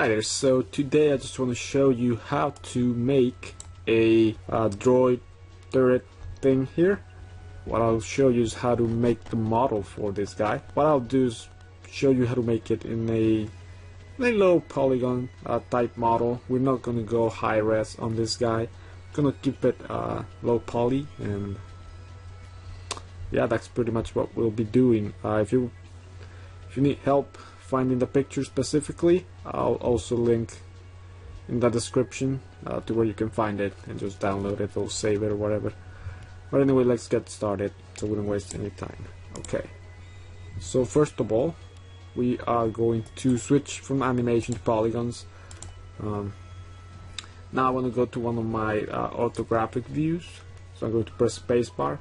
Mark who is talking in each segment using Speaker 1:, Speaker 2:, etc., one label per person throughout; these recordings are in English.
Speaker 1: Hi there, so today I just want to show you how to make a droid turret thing here. What I'll show you is how to make the model for this guy. What I'll do is show you how to make it in a low polygon type model. We're not going to go high res on this guy. Gonna keep it low poly, and yeah, that's pretty much what we'll be doing. If you need help finding the picture specifically, I'll also link in the description to where you can find it and just download it or save it or whatever. But anyway, let's get started so we don't waste any time. Okay, so first of all, we are going to switch from animation to polygons. Now I want to go to one of my orthographic views, so I'm going to press spacebar.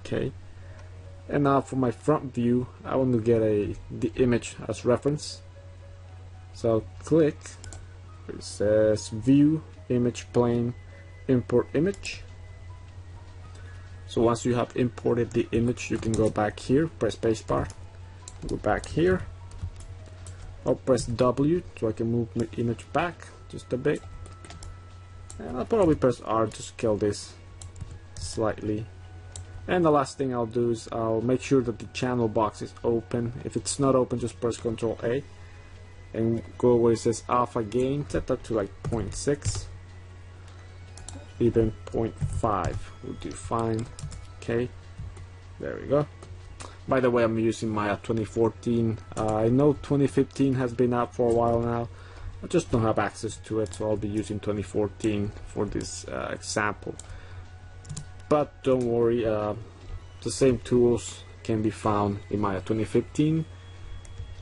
Speaker 1: Okay. And now for my front view, I want to get the image as reference. So I'll click, it says view, image plane, import image. So once you have imported the image, you can go back here, press spacebar, go back here. I'll press W so I can move my image back just a bit. And I'll probably press R to scale this slightly. And the last thing I'll do is I'll make sure that the channel box is open. If it's not open, just press ctrl A and go where it says alpha gain, set that to like 0.6, even 0.5 will do fine. Okay, there we go. By the way, I'm using my 2014. I know 2015 has been out for a while now. I just don't have access to it, so I'll be using 2014 for this example. But don't worry, the same tools can be found in Maya 2015.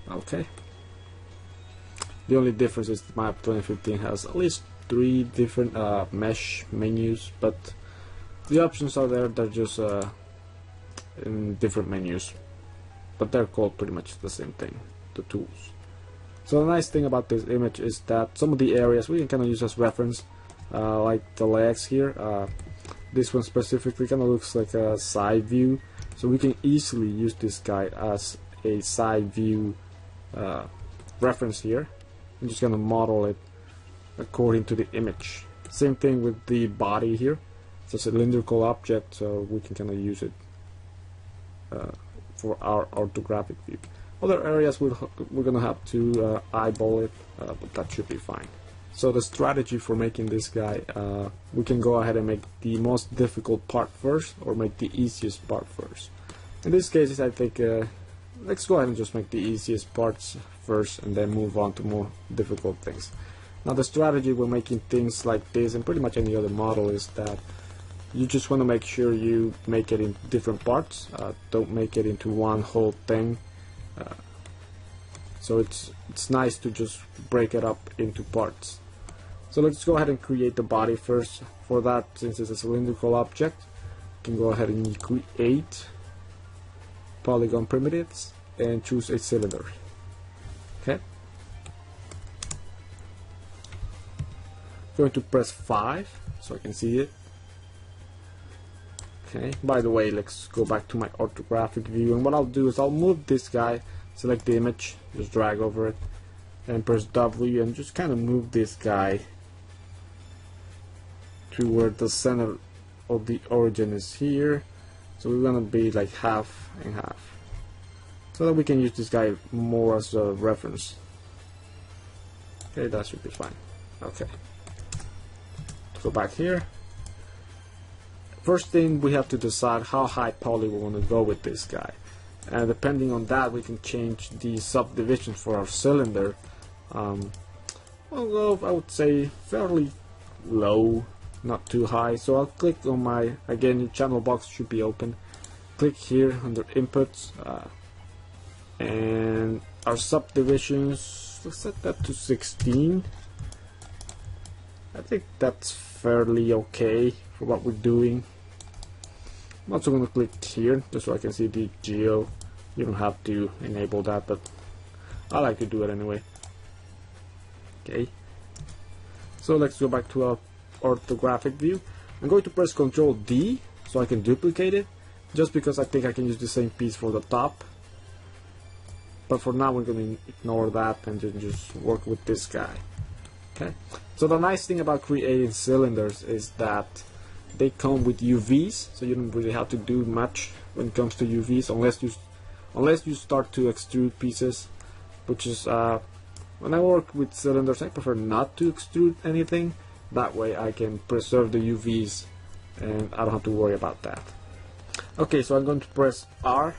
Speaker 1: Okay. The only difference is that Maya 2015 has at least 3 different mesh menus, but the options are there. They're just in different menus, but they're called pretty much the same thing, the tools. So the nice thing about this image is that some of the areas we can kind of use as reference, like the legs here. This one specifically kind of looks like a side view, so we can easily use this guy as a side view reference here. I'm just gonna model it according to the image. Same thing with the body here. It's a cylindrical object, so we can kind of use it for our orthographic view. Other areas we're gonna have to eyeball it, but that should be fine. So the strategy for making this guy, we can go ahead and make the most difficult part first, or make the easiest part first. In this case, I think let's go ahead and just make the easiest parts first and then move on to more difficult things. Now the strategy when making things like this and pretty much any other model is that you just want to make sure you make it in different parts. Don't make it into one whole thing. So it's nice to just break it up into parts. So let's go ahead and create the body first. For that, since it's a cylindrical object, you can go ahead and create polygon primitives and choose a cylinder. Okay. I'm going to press 5 so I can see it. Okay. By the way, let's go back to my orthographic view, and what I'll do is I'll move this guy, select the image, just drag over it, and press W and just kind of move this guy to where the center of the origin is here. So we're gonna be like half and half, so that we can use this guy more as a reference. Okay, that should be fine. Okay, let's go back here. First thing, we have to decide how high poly we want to go with this guy, and depending on that we can change the subdivision for our cylinder. Well, I would say fairly low, not too high. So I'll click on my, again, your channel box should be open. Click here under inputs, and our subdivisions, let's set that to 16. I think that's fairly okay for what we're doing. I'm also going to click here just so I can see the geo. You don't have to enable that, but I like to do it anyway. Okay, so let's go back to our orthographic view. I'm going to press Ctrl D so I can duplicate it, just because I think I can use the same piece for the top. But for now we're going to ignore that and just work with this guy. Okay. So the nice thing about creating cylinders is that they come with UVs, so you don't really have to do much when it comes to UVs unless you start to extrude pieces, which is when I work with cylinders I prefer not to extrude anything. That way I can preserve the UVs and I don't have to worry about that. Okay, so I'm going to press R,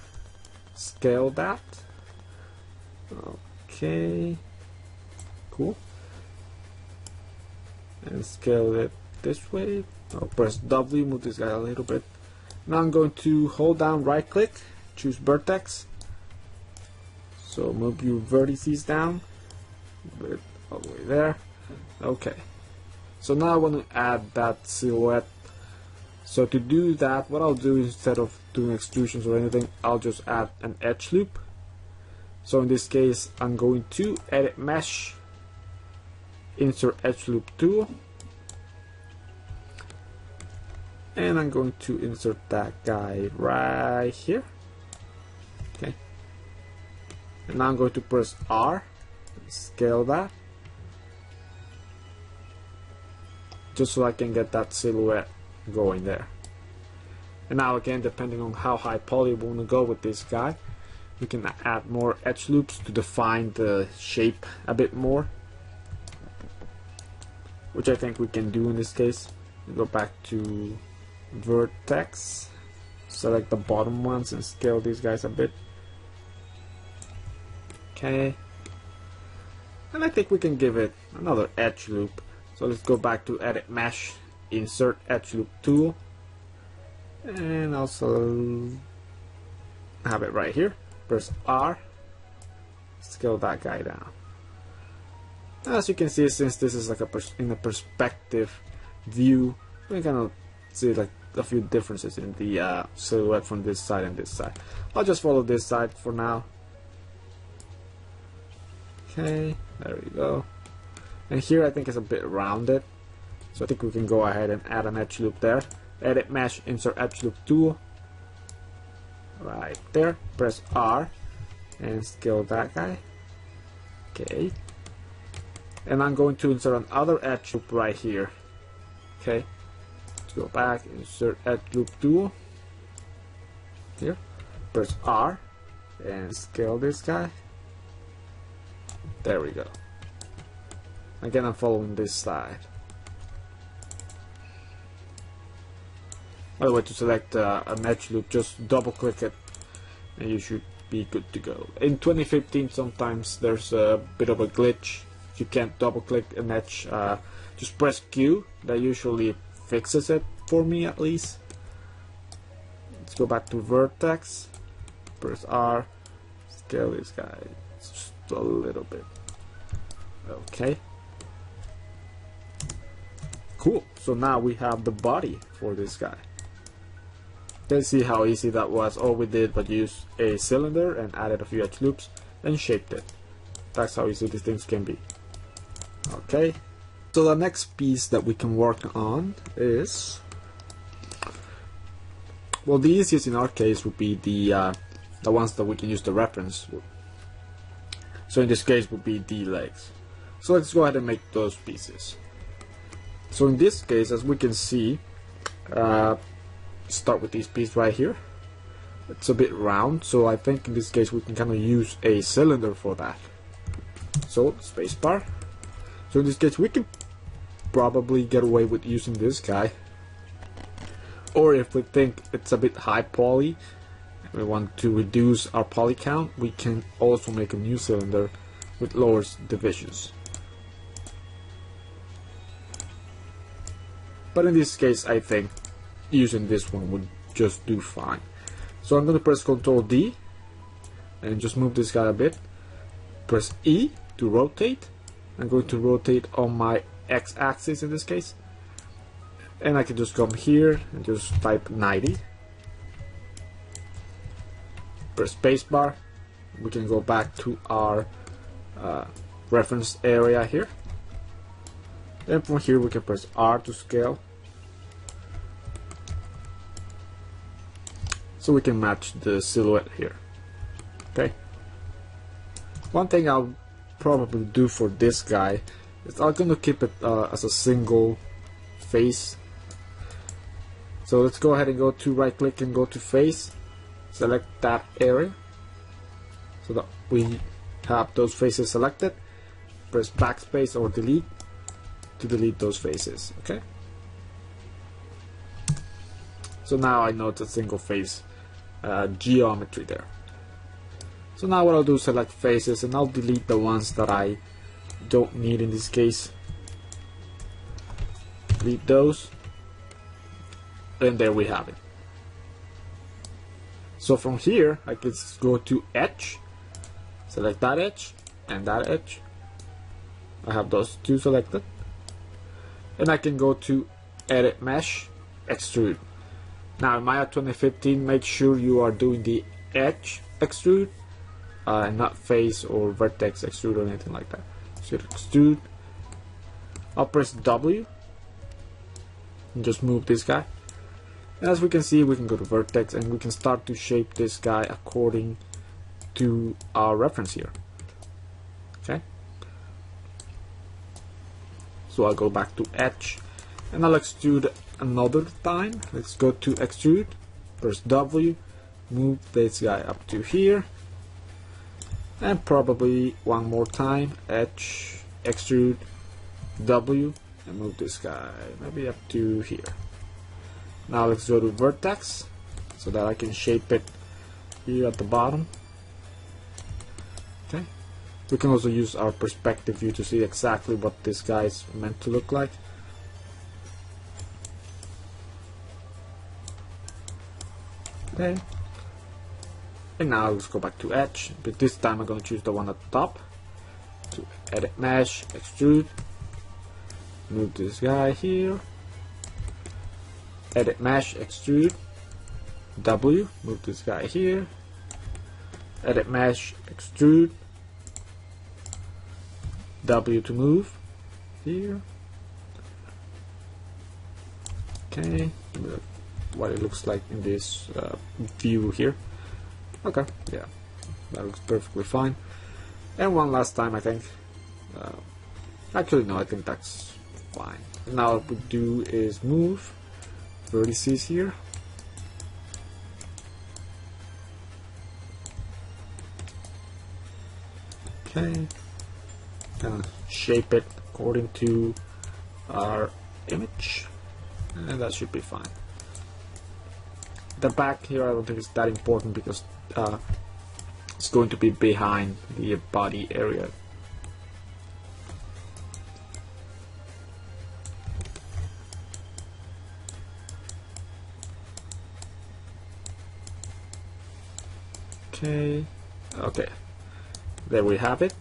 Speaker 1: scale that. Okay, cool. And scale it this way. I'll press W, move this guy a little bit. Now I'm going to hold down right click, choose vertex. So move your vertices down, all the way there. Okay. So now I want to add that silhouette. So to do that, what I'll do instead of doing extrusions or anything, I'll just add an edge loop. So in this case, I'm going to edit mesh, insert edge loop tool, and I'm going to insert that guy right here. Okay, and now I'm going to press R, scale that, just so I can get that silhouette going there. And now again, depending on how high poly we want to go with this guy, we can add more edge loops to define the shape a bit more, which I think we can do in this case. We go back to vertex, select the bottom ones and scale these guys a bit. Okay, and I think we can give it another edge loop. So let's go back to edit mesh, insert edge loop tool, and also have it right here. Press R, scale that guy down. As you can see, since this is like in a perspective view, we can kind of see like a few differences in the silhouette from this side and this side. I'll just follow this side for now. Okay, there we go. And here I think it's a bit rounded, so I think we can go ahead and add an edge loop there. Edit mesh, insert edge loop tool, right there. Press R and scale that guy. Okay, and I'm going to insert another edge loop right here. Okay, let's go back, insert edge loop tool here, press R and scale this guy. There we go. Again, I'm following this side. By the way, to select an edge loop, just double click it and you should be good to go. In 2015 sometimes there's a bit of a glitch. You can't double click an edge, just press Q. That usually fixes it for me, at least. Let's go back to vertex, press R, scale this guy just a little bit. Okay, cool. So now we have the body for this guy. Let's see how easy that was. All we did was use a cylinder and added a few edge loops and shaped it. That's how easy these things can be. Okay, so the next piece that we can work on is, well, the easiest in our case would be the ones that we can use the reference. So in this case would be the legs. So let's go ahead and make those pieces. So in this case, as we can see, start with this piece right here. It's a bit round, so I think in this case we can kind of use a cylinder for that. So spacebar. So in this case we can probably get away with using this guy, or if we think it's a bit high poly and we want to reduce our poly count, we can also make a new cylinder with lower divisions. But in this case I think using this one would just do fine. So I'm going to press Ctrl D and just move this guy a bit. Press E to rotate. I'm going to rotate on my X-axis in this case, and I can just come here and just type 90. Press spacebar. We can go back to our reference area here, and from here we can press R to scale, so we can match the silhouette here. Okay, One thing I'll probably do for this guy is I'm going to keep it as a single face. So let's go ahead and go to right click and go to face, select that area so that we have those faces selected. Press backspace or delete to delete those faces. Okay, so now I know it's a single face geometry there. So now what I'll do is select faces, and I'll delete the ones that I don't need in this case. Delete those, and there we have it. So from here I can go to edge, select that edge and that edge. I have those two selected, and I can go to edit mesh, extrude. Now in Maya 2015, make sure you are doing the edge extrude and not face or vertex extrude or anything like that. So extrude, I'll press W and just move this guy. And as we can see, we can go to vertex and we can start to shape this guy according to our reference here. Okay, so I'll go back to edge and I'll extrude another time. Let's go to extrude, press W, move this guy up to here, and probably one more time, edge, extrude, W, and move this guy maybe up to here. Now let's go to vertex so that I can shape it here at the bottom. Okay, we can also use our perspective view to see exactly what this guy is meant to look like. Okay, and now let's go back to edge, but this time I'm going to choose the one at the top. To edit mesh, extrude, move this guy here, edit mesh, extrude, W, move this guy here, edit mesh, extrude, W to move here. Okay, what it looks like in this view here. Okay, yeah, that looks perfectly fine. And one last time, I think. Actually, no, I think that's fine. Now what we do is move vertices here. Okay, and shape it according to our image, and that should be fine. The back here I don't think it's that important because it's going to be behind the body area. Okay, okay, there we have it.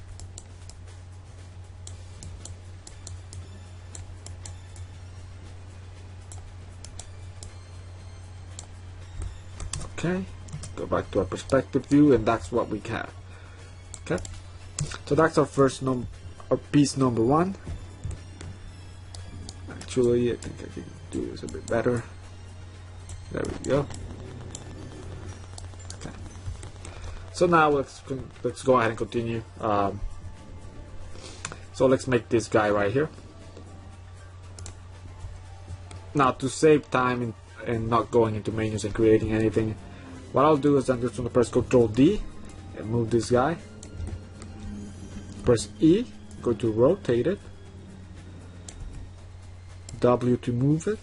Speaker 1: Okay, go back to our perspective view, and that's what we have. Okay, so that's our first piece number one. Actually, I think I can do this a bit better. There we go. Okay, so now let's go ahead and continue. So let's make this guy right here. Now to save time and not going into menus and creating anything, what I'll do is I'm just going to press ctrl D and move this guy. Press E, go to rotate it, W to move it,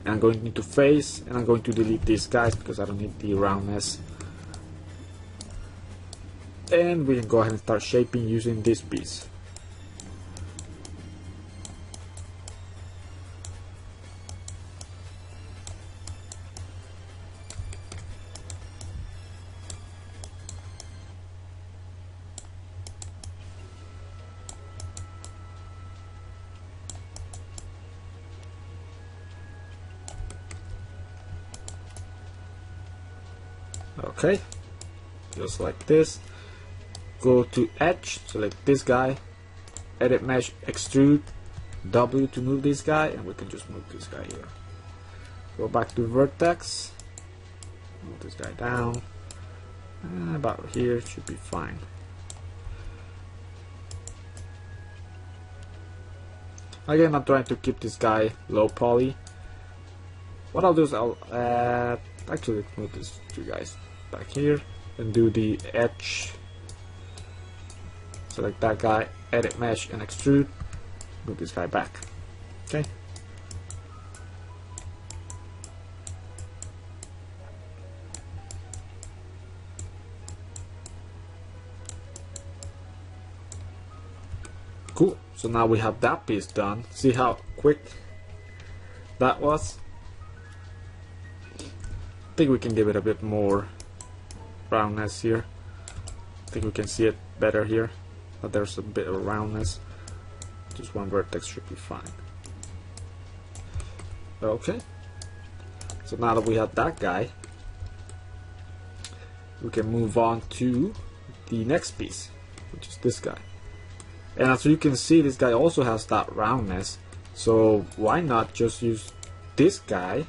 Speaker 1: and I'm going into face, and I'm going to delete these guys because I don't need the roundness. And we can go ahead and start shaping using this piece. Okay, just like this. Go to edge, select this guy, edit mesh, extrude, W to move this guy, and we can just move this guy here. Go back to vertex, move this guy down, About here should be fine. Again, I'm trying to keep this guy low poly. What I'll do is I'll add, actually move these two guys back here and do the edge. Select that guy, edit mesh and extrude. Move this guy back. Okay. Cool. So now we have that piece done. See how quick that was? I think we can give it a bit more roundness here. I think we can see it better here. But there's a bit of roundness. Just one vertex should be fine. Okay. So now that we have that guy, we can move on to the next piece, which is this guy. And as you can see, this guy also has that roundness, so why not just use this guy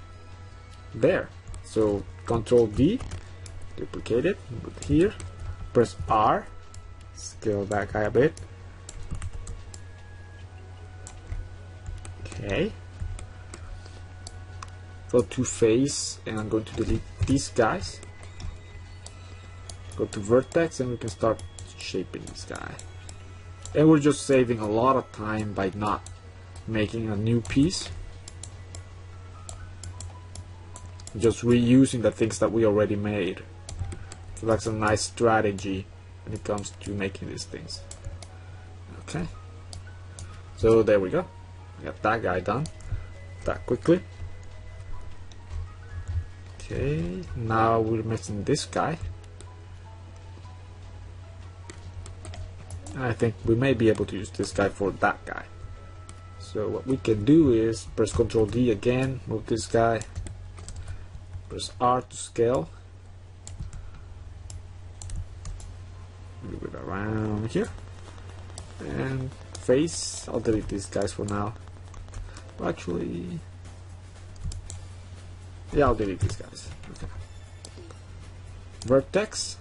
Speaker 1: there? So ctrl D, duplicate it, put it here, press R, scale that guy a bit. Okay. Go to face, and I'm going to delete these guys. Go to vertex, and we can start shaping this guy. And we're just saving a lot of time by not making a new piece. Just reusing the things that we already made. So that's a nice strategy when it comes to making these things. Okay. So there we go. We got that guy done that quickly. Okay, now we're missing this guy. I think we may be able to use this guy for that guy. So what we can do is press Ctrl D again, move this guy, press R to scale, move it around here, and face. I'll delete these guys for now. Actually, yeah, I'll delete these guys. Okay. Vertex.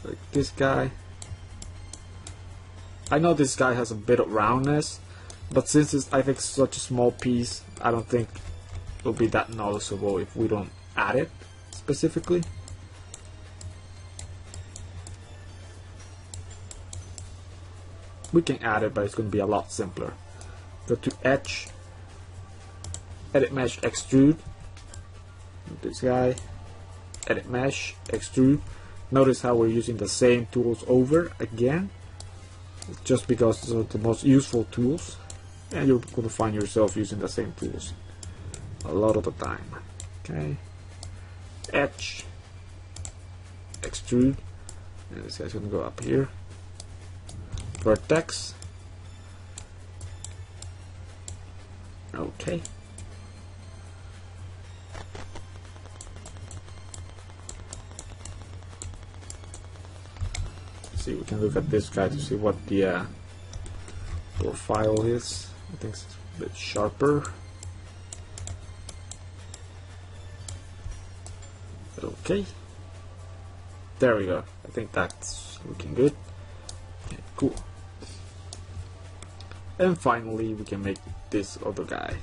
Speaker 1: Like this guy. I know this guy has a bit of roundness, but since it's, I think, such a small piece, I don't think it'll be that noticeable if we don't add it specifically. We can add it, but it's going to be a lot simpler. Go to Edge, Edit Mesh, Extrude. This guy, Edit Mesh, Extrude. Notice how we're using the same tools over again, just because those are the most useful tools, and you're going to find yourself using the same tools a lot of the time. Okay, Edge, Extrude, and this guy's going to go up here. Vertex. Okay. See, we can look at this guy to see what the profile is. I think it's a bit sharper. Okay. There we go. I think that's looking good. Okay, cool. And finally, we can make this other guy.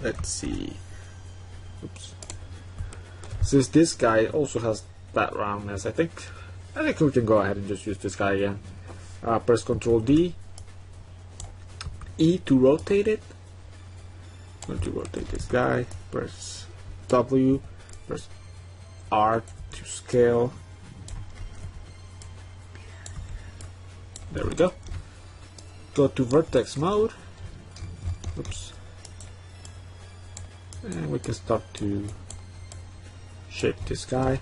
Speaker 1: Let's see. Oops. Since this guy also has that roundness, I think we can go ahead and just use this guy again. Press Ctrl D, E to rotate it. I'm going to rotate this guy. Press W, press R to scale. There we go. Go to vertex mode. Oops. And we can start to shape this guy.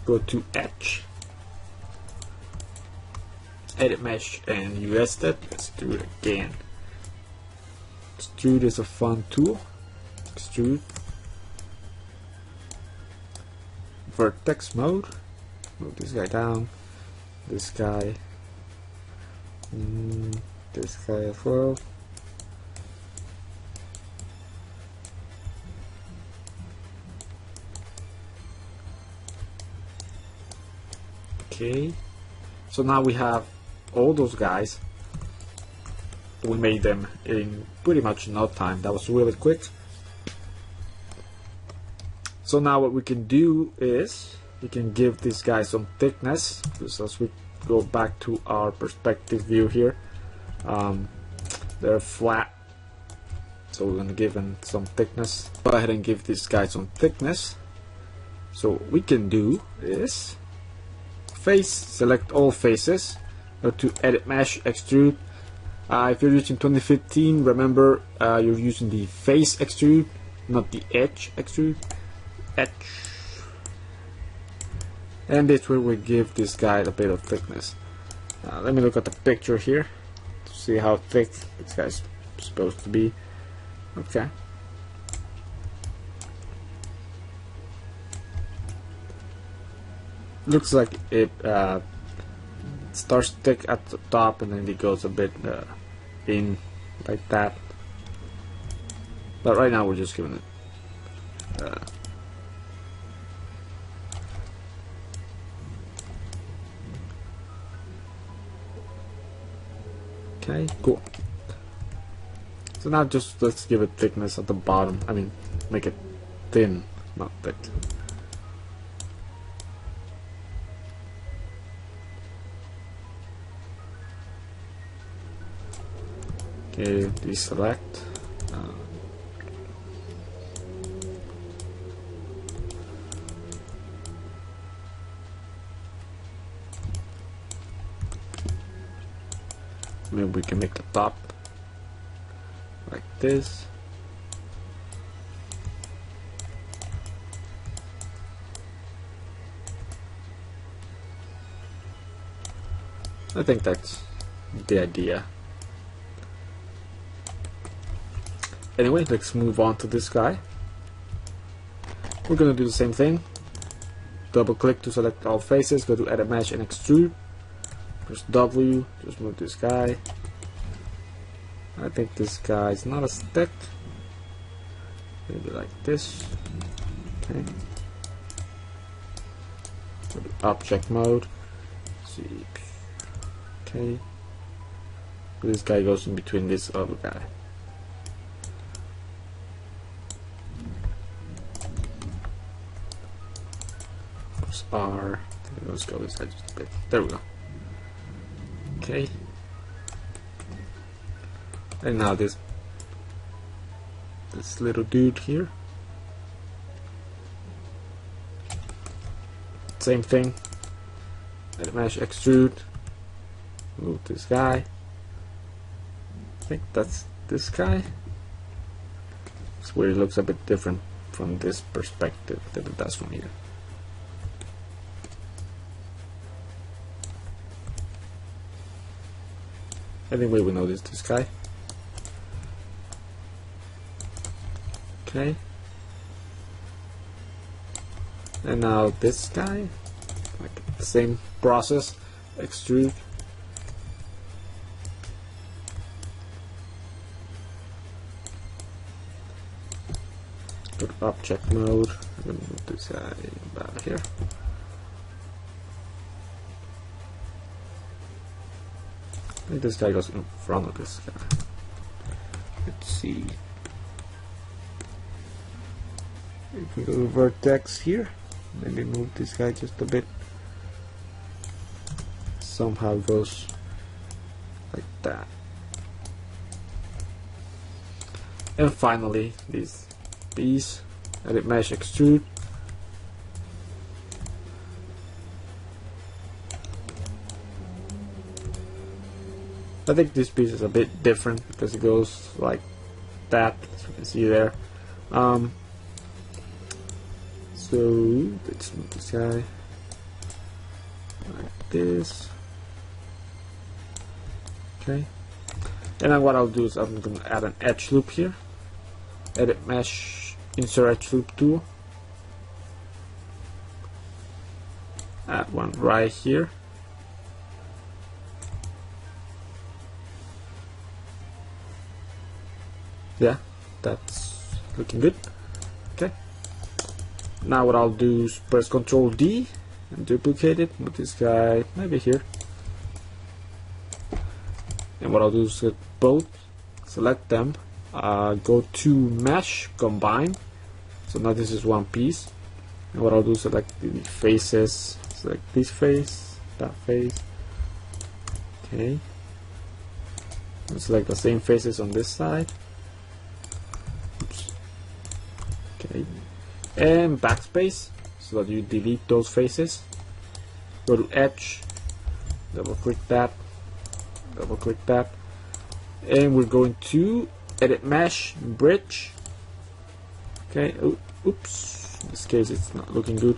Speaker 1: Go to Edge, Edit Mesh, and US that. Let's do it again. Extrude is a fun tool. Extrude. vertex mode. Move this guy down, this guy, this guy as well. Okay, so now we have all those guys. We made them in pretty much no time. That was really quick. So now what we can do is we can give this guy some thickness. Just as we go back to our perspective view here, they're flat, so we're gonna give them some thickness. Go ahead and give this guy some thickness. So what we can do is face, select all faces, go to edit mesh, extrude. If you're using 2015, remember you're using the face extrude, not the edge extrude. Edge. And this way we give this guy a bit of thickness. Let me look at the picture here to see how thick this guy's supposed to be. Okay. Looks like it starts thick at the top and then it goes a bit in like that. But right now we're just giving it okay, cool. So now just let's give it thickness at the bottom. I mean, make it thin, not thick. Okay, deselect. Maybe we can make the top like this. I think that's the idea. Anyway, let's move on to this guy. We're gonna do the same thing. Double click to select all faces, go to edit mesh and extrude. Press W, just move this guy. I think this guy is not as thick. Maybe like this. Okay. Go to object mode. See. Okay. This guy goes in between this other guy. Press R. Let's go this side just a bit. There we go. Okay. And now this little dude here. Same thing. Edit mesh, extrude. Move this guy. I think that's this guy. It's where it looks a bit different from this perspective than it does from here. Anyway, we notice this guy. Okay. And now this guy, like the same process, extrude. Go to object mode. I'm gonna move this guy about here. I think this guy goes in front of this guy. Let's see. If we go to vertex here, maybe move this guy just a bit. Somehow goes like that. And finally, this piece, edit mesh, extrude. I think this piece is a bit different because it goes like that, as you can see there. So let's move this guy like this. Okay. And then what I'll do is I'm going to add an edge loop here. Edit mesh, insert edge loop tool. add one right here. Yeah, that's looking good. Okay. Now what I'll do is press Ctrl D and duplicate it. Put this guy maybe here. And what I'll do is select both, select them, go to Mesh, Combine. So now this is one piece. And what I'll do is select the faces, select this face, that face. Okay. And select the same faces on this side. Oops. Okay. And backspace, so that you delete those faces. Go to Edge, double click that, double click that. And we're going to Edit Mesh, Bridge. Okay, oops. In this case it's not looking good.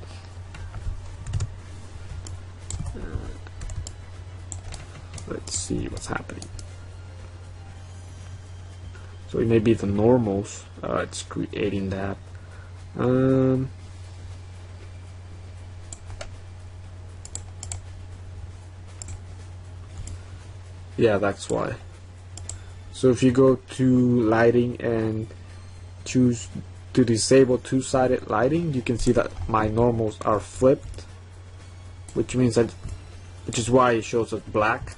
Speaker 1: Let's see what's happening. So it may be the normals, it's creating that. Yeah, that's why. So if you go to lighting and choose to disable two-sided lighting, you can see that my normals are flipped, which means that, which is why it shows us black.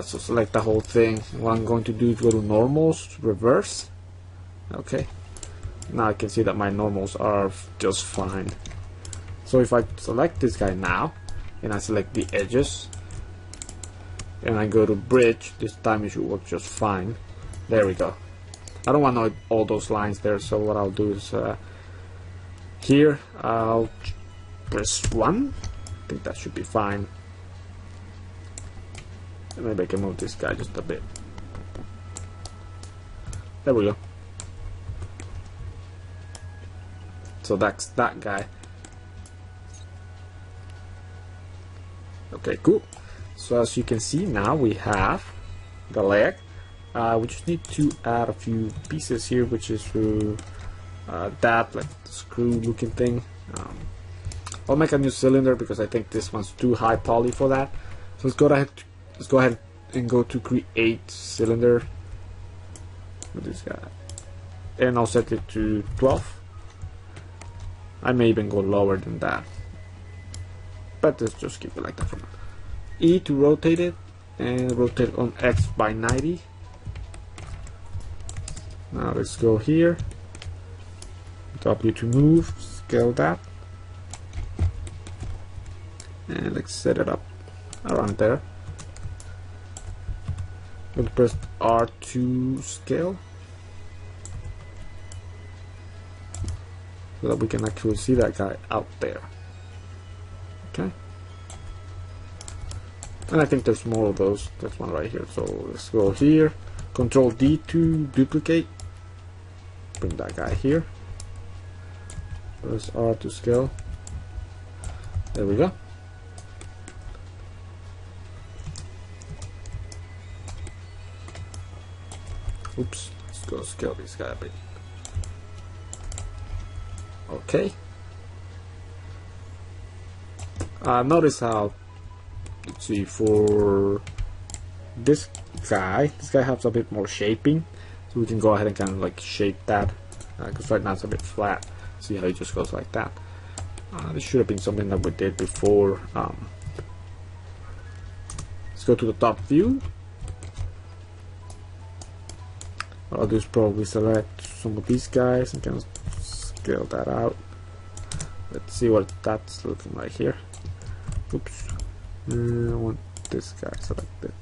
Speaker 1: So select the whole thing. What I'm going to do is go to normals, reverse. Okay. Now I can see that my normals are just fine. So if I select this guy now, and I select the edges, and I go to bridge, this time it should work just fine. There we go. I don't want all those lines there, so what I'll do is here I'll press 1. I think that should be fine. And maybe I can move this guy just a bit. There we go. So that's that guy. Okay, cool. So as you can see, now we have the leg. We just need to add a few pieces here, which is through that like screw looking thing. I'll make a new cylinder because I think this one's too high poly for that. So let's go ahead and go to create cylinder with this guy, and I'll set it to 12. I may even go lower than that, but let's just keep it like that for now. E to rotate it, and rotate on X by 90. Now let's go here, W to move, scale that, and let's set it up around there. We'll press R to scale, so that we can actually see that guy out there. Okay. And I think there's more of those. There's one right here. So let's go here, Ctrl D to duplicate. Bring that guy here. Press R to scale. There we go. Oops, let's go scale this guy a bit. Okay. Notice how, let's see, for this guy has a bit more shaping, so we can go ahead and kind of like shape that, because right now it's a bit flat. See how it just goes like that. This should have been something that we did before. Let's go to the top view. What I'll do is probably select some of these guys and kind of scale that out. Let's see what that's looking like here. Oops. I want this guy selected.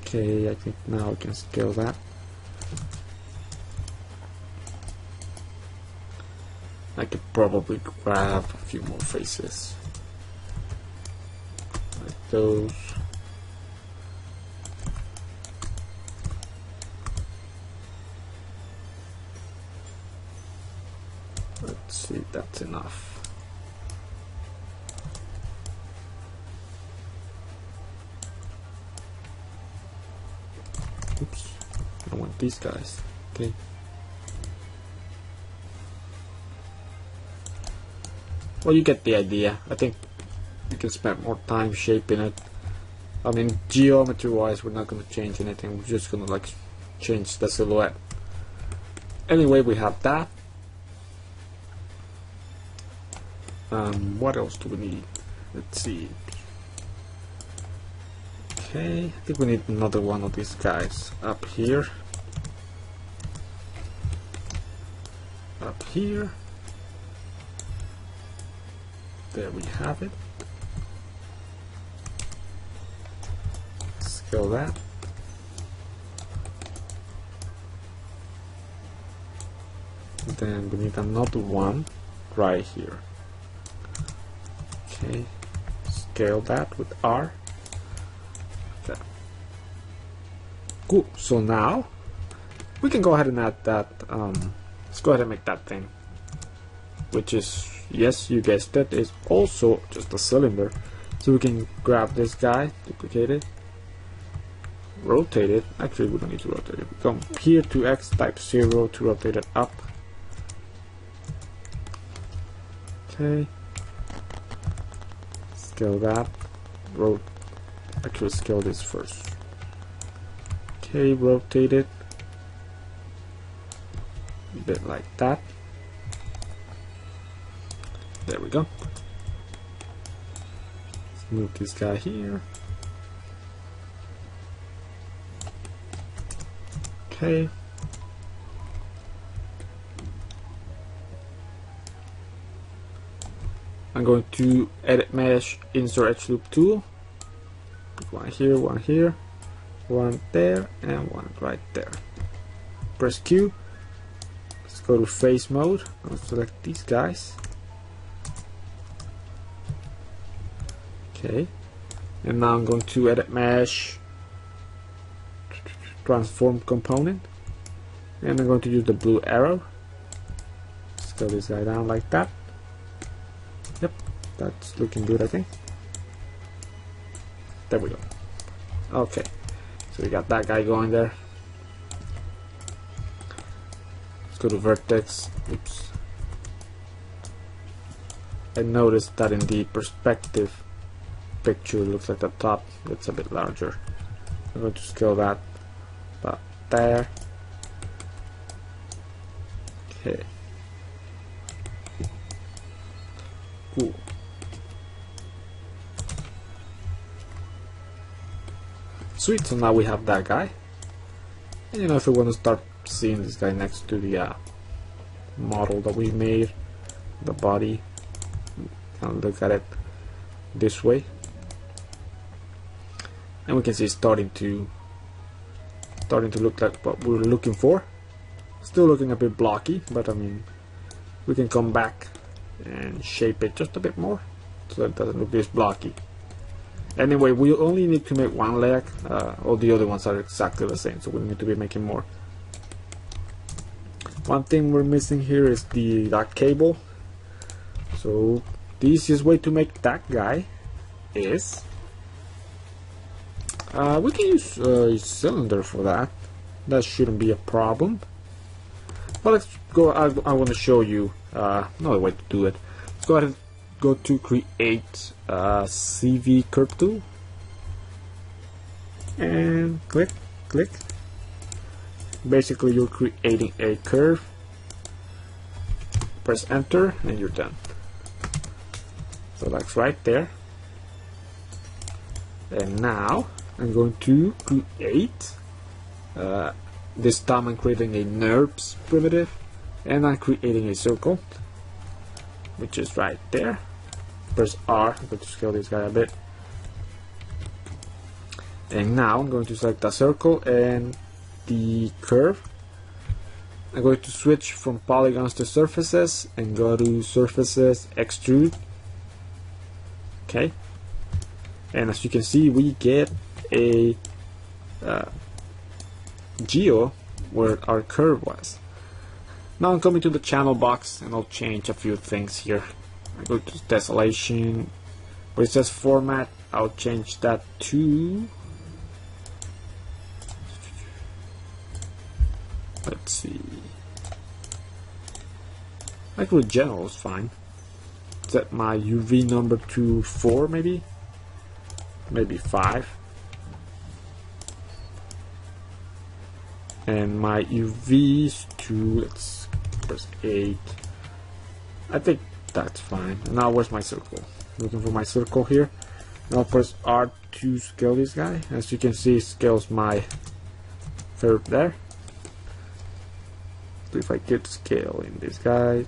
Speaker 1: Okay, I think now I can scale that. I could probably grab a few more faces. Like those. Let's see if that's enough. Oops, I want these guys. Okay. Well, you get the idea. I think we can spend more time shaping it. I mean, geometry wise, we're not going to change anything. We're just going to like change the silhouette. Anyway, we have that. What else do we need? Let's see. Okay, I think we need another one of these guys up here. Up here. There we have it. Scale that. Then we need another one right here. Okay, scale that with R. Okay. Cool. So now we can go ahead and add that. Let's go ahead and make that thing, which is, yes, you guessed it, is also just a cylinder. So we can grab this guy, duplicate it, rotate it. Actually, we don't need to rotate it. We come here to X, type 0 to rotate it up. Okay. Scale that. Actually, scale this first. Okay, rotate it a bit like that. There we go. Let's move this guy here. Okay. I'm going to edit mesh, insert edge loop tool. Put one here, one there, and one right there. Press Q. Let's go to face mode. I'll select these guys. Okay. And now I'm going to edit mesh, transform component. And I'm going to use the blue arrow. Scale this guy down like that. Yep, that's looking good, I think. There we go. Okay, so we got that guy going there. Let's go to vertex. Oops. I noticed that in the perspective picture, it looks like the top gets a bit larger. I'm going to scale that about there. Okay. Cool. Sweet, so now we have that guy. And you know, if we want to start seeing this guy next to the model that we made, the body, and look at it this way, and we can see it's starting to look like what we're looking for. Still looking a bit blocky, but I mean, we can come back and shape it just a bit more so it doesn't look this blocky. Anyway, we only need to make one leg. All the other ones are exactly the same, so we need to be making more. One thing we're missing here is that cable. So the easiest way to make that guy is we can use a cylinder for that. That shouldn't be a problem. But let's go. I want to show you another way to do it. Let's go ahead and go to create CV curve tool and click. Basically, you're creating a curve. Press enter and you're done. So that's right there. And now I'm going to create. This time I'm creating a NURBS primitive, and I'm creating a circle, which is right there. Press R. I'm going to scale this guy a bit. And now I'm going to select the circle and the curve. I'm going to switch from polygons to surfaces and go to surfaces, extrude. Okay. And as you can see, we get a geo where our curve was. Now I'm coming to the channel box and I'll change a few things here. I go to tessellation, where it says format, I'll change that to Let's see. Actually, general is fine. Set my UV number to 4, maybe 5, and my UVs to, let's press 8. I think that's fine. Now where's my circle? Looking for my circle here. Now press R to scale this guy. As you can see, it scales my curve there. So if I get scale in this guy,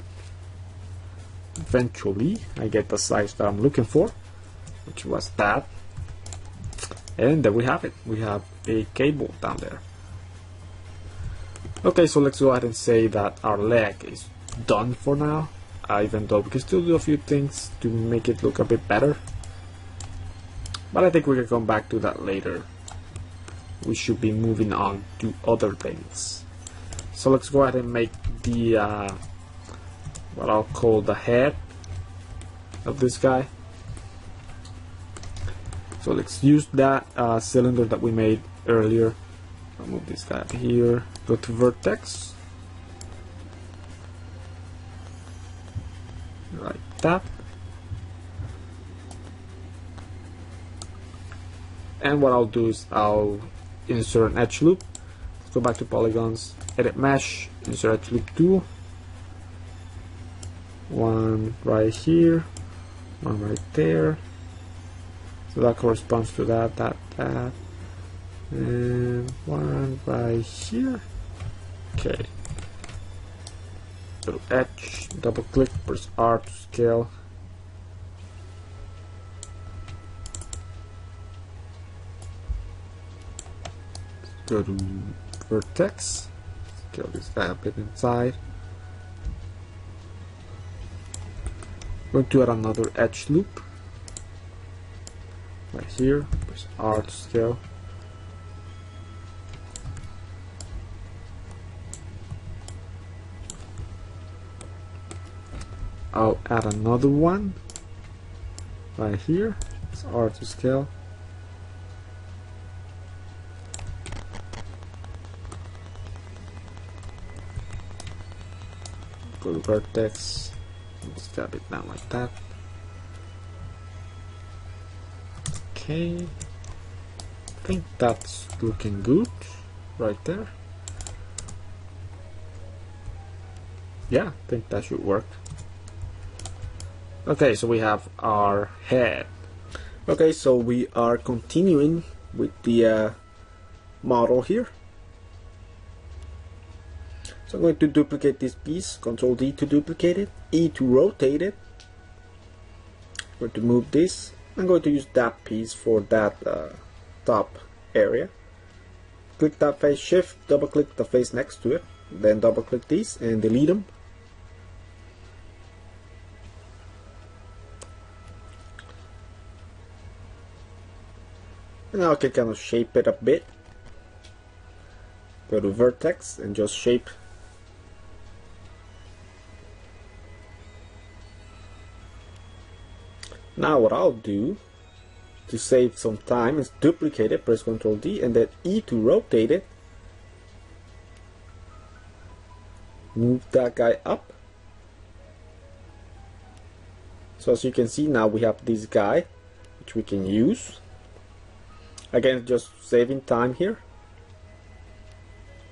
Speaker 1: eventually I get the size that I'm looking for, which was that. And there we have it. We have a cable down there. Okay, so let's go ahead and say that our leg is done for now, even though we can still do a few things to make it look a bit better. But I think we can come back to that later. We should be moving on to other things. So let's go ahead and make the what I'll call the head of this guy. So let's use that cylinder that we made earlier. I'll move this guy up here. Go to vertex. Like that. And what I'll do is I'll insert an edge loop. Let's go back to polygons, edit mesh, insert edge loop 2. One right here, one right there. So that corresponds to that, and one right here. Okay. Go to edge, double click, press R to scale. Go to vertex, scale this guy a bit inside. Going to add another edge loop right here, press R to scale. I'll add another one right here, press R to scale. Go to vertex, stab it down like that. Okay, I think that's looking good right there. Yeah, I think that should work. Okay, so we have our head. Okay, so we are continuing with the model here. So I'm going to duplicate this piece, Ctrl D to duplicate it, E to rotate it. I'm going to move this. I'm going to use that piece for that top area. Click that face, shift, double click the face next to it, then double click these and delete them. And now I can kind of shape it a bit. Go to vertex and just shape. Now what I'll do to save some time is duplicate it, press Ctrl D and then E to rotate it. Move that guy up. So as you can see, now we have this guy which we can use. Again, just saving time here.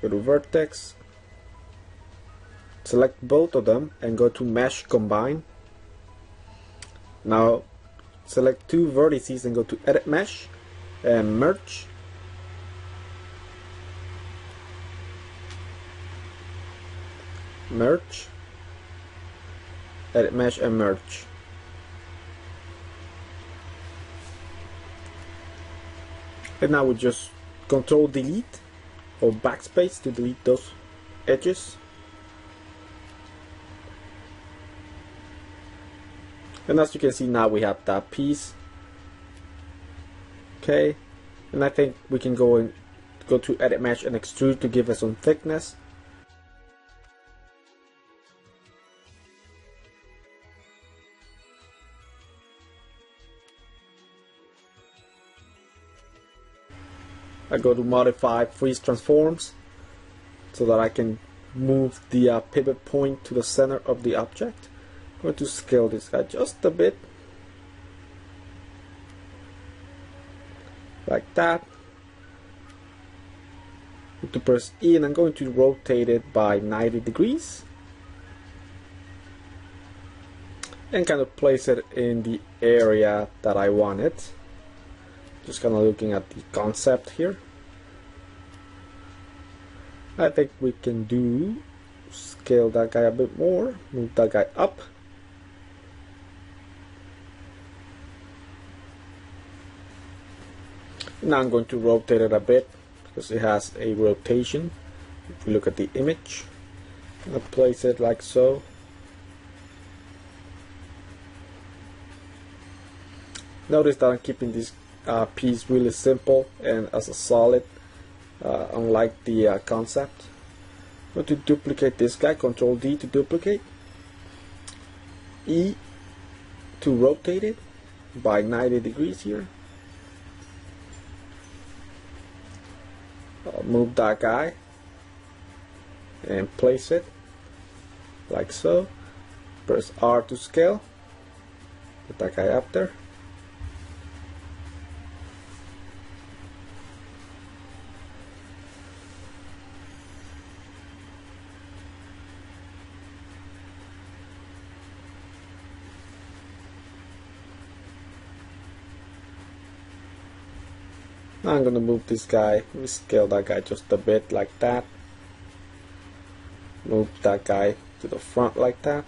Speaker 1: Go to vertex, select both of them and go to mesh combine. Now select two vertices and go to edit mesh and merge. Merge, edit mesh and merge. And now we just Control Delete or backspace to delete those edges. And as you can see, now we have that piece. Okay, and I think we can go to edit mesh and extrude to give us some thickness. I go to modify freeze transforms, so that I can move the pivot point to the center of the object. I'm going to scale this guy just a bit, like that. To press E, and I'm going to rotate it by 90 degrees and kind of place it in the area that I want it. Just kind of looking at the concept here. I think we can do scale that guy a bit more, move that guy up. Now I'm going to rotate it a bit because it has a rotation. If we look at the image, I'll place it like so. Notice that I'm keeping this piece really simple and as a solid, unlike the concept. I'm going to duplicate this guy, ctrl D to duplicate, E to rotate it by 90 degrees here. I'll move that guy and place it like so. Press R to scale, put that guy up there. Now I'm going to move this guy, rescale that guy just a bit like that. Move that guy to the front like that.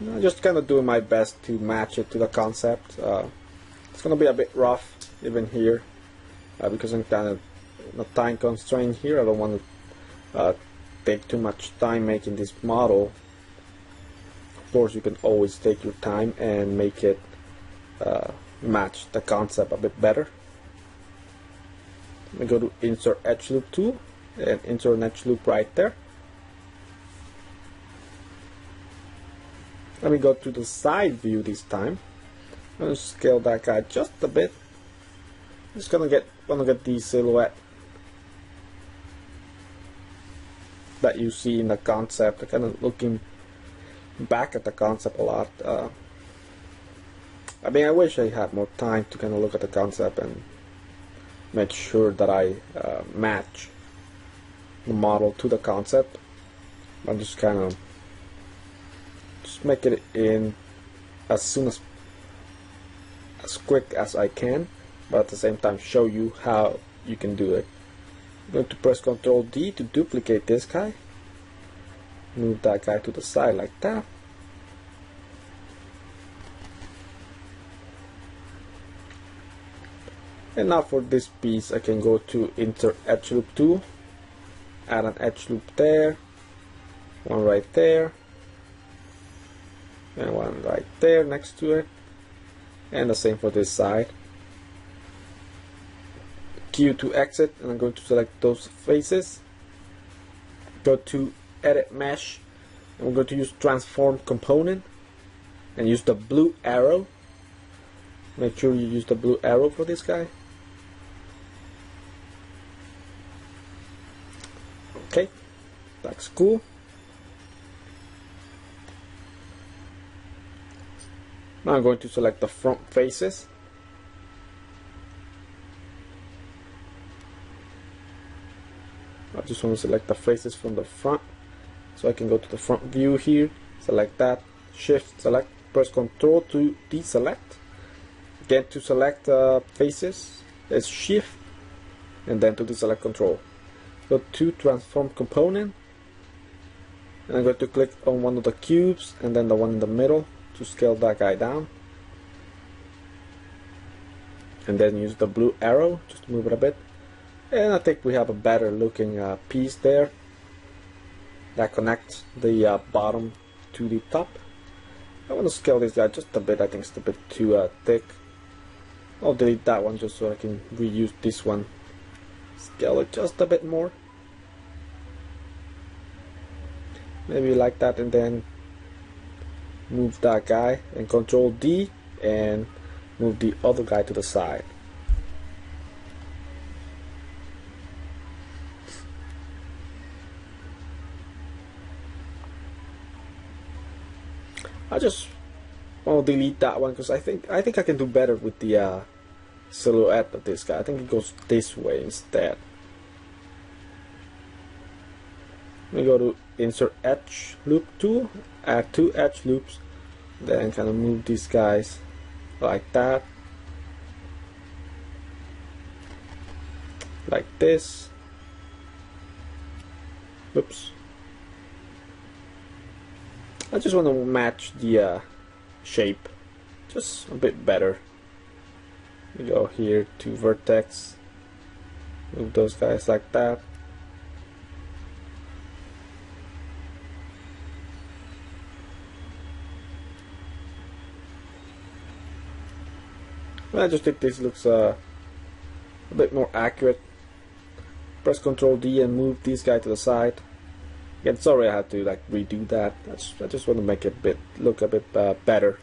Speaker 1: I'm just kind of doing my best to match it to the concept. It's going to be a bit rough even here because I'm kind of in a time constraint here. I don't want to take too much time making this model. Of course, you can always take your time and make it match the concept a bit better. We go to insert edge loop tool and insert an edge loop right there. Let me go to the side view this time. I'm going to scale that guy just a bit. Just want to get the silhouette that you see in the concept. Kind of looking back at the concept a lot. I mean, I wish I had more time to kind of look at the concept and make sure that I match the model to the concept. I'm just kind of make it in as quick as I can, but at the same time show you how you can do it. I'm going to press Ctrl D to duplicate this guy, move that guy to the side like that. And now for this piece I can go to insert edge loop tool, add an edge loop there, one right there, and one right there next to it, and the same for this side. Q to exit, and I'm going to select those faces. Go to edit mesh, and we're going to use transform component and use the blue arrow. Make sure you use the blue arrow for this guy. Okay, that's cool. Now I'm going to select the front faces. I just want to select the faces from the front, so I can go to the front view here, select that, shift select, press Ctrl to deselect. Again, to select faces, it's shift and then to deselect Control. Go to transform component, and I'm going to click on one of the cubes and then the one in the middle to scale that guy down, and then use the blue arrow just to move it a bit. And I think we have a better looking piece there that connects the bottom to the top. I want to scale this guy just a bit. I think it's a bit too thick. I'll delete that one just so I can reuse this one. Scale it just a bit more, maybe like that, and then move that guy and Control D and move the other guy to the side. I just want to delete that one because I think I can do better with the silhouette of this guy. I think it goes this way instead. We go to insert edge loop tool, add 2 edge loops, then kind of move these guys like that, like this. Oops. I just want to match the shape just a bit better. We go here to vertex, move those guys like that. I just think this looks a bit more accurate. Press Ctrl D and move this guy to the side. Again, sorry I had to like redo that. I just want to make it look a bit better.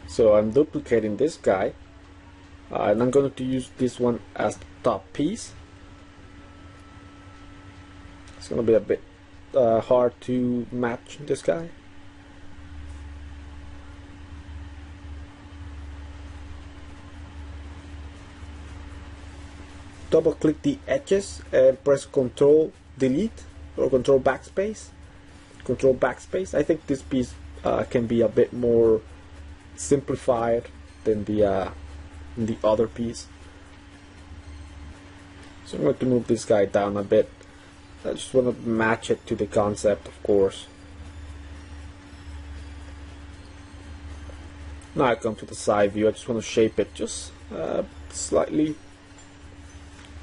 Speaker 1: So I'm duplicating this guy, and I'm going to use this one as the top piece. It's going to be a bit hard to match this guy. Double click the edges and press Ctrl Delete or Ctrl Backspace. Ctrl Backspace. I think this piece can be a bit more simplified than the other piece. So I'm going to move this guy down a bit. I just want to match it to the concept, of course. Now I come to the side view. I just want to shape it just slightly,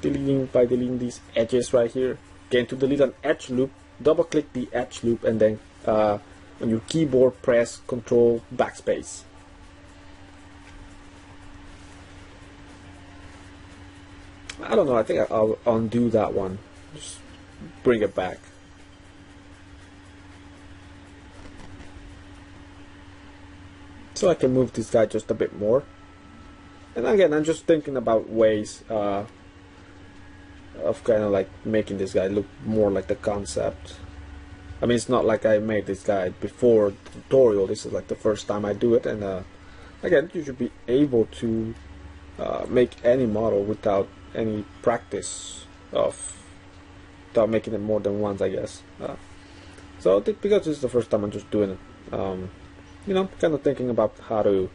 Speaker 1: deleting these edges right here. Again, to delete an edge loop, double click the edge loop and then on your keyboard press Ctrl Backspace. I don't know, I think I'll undo that one. Just bring it back. So I can move this guy just a bit more. And again, I'm just thinking about ways of kind of like making this guy look more like the concept. I mean, it's not like I made this guy before the tutorial. This is like the first time I do it. And again, you should be able to make any model without any practice without making it more than once, I guess. So because this is the first time I'm just doing it, you know, kind of thinking about how to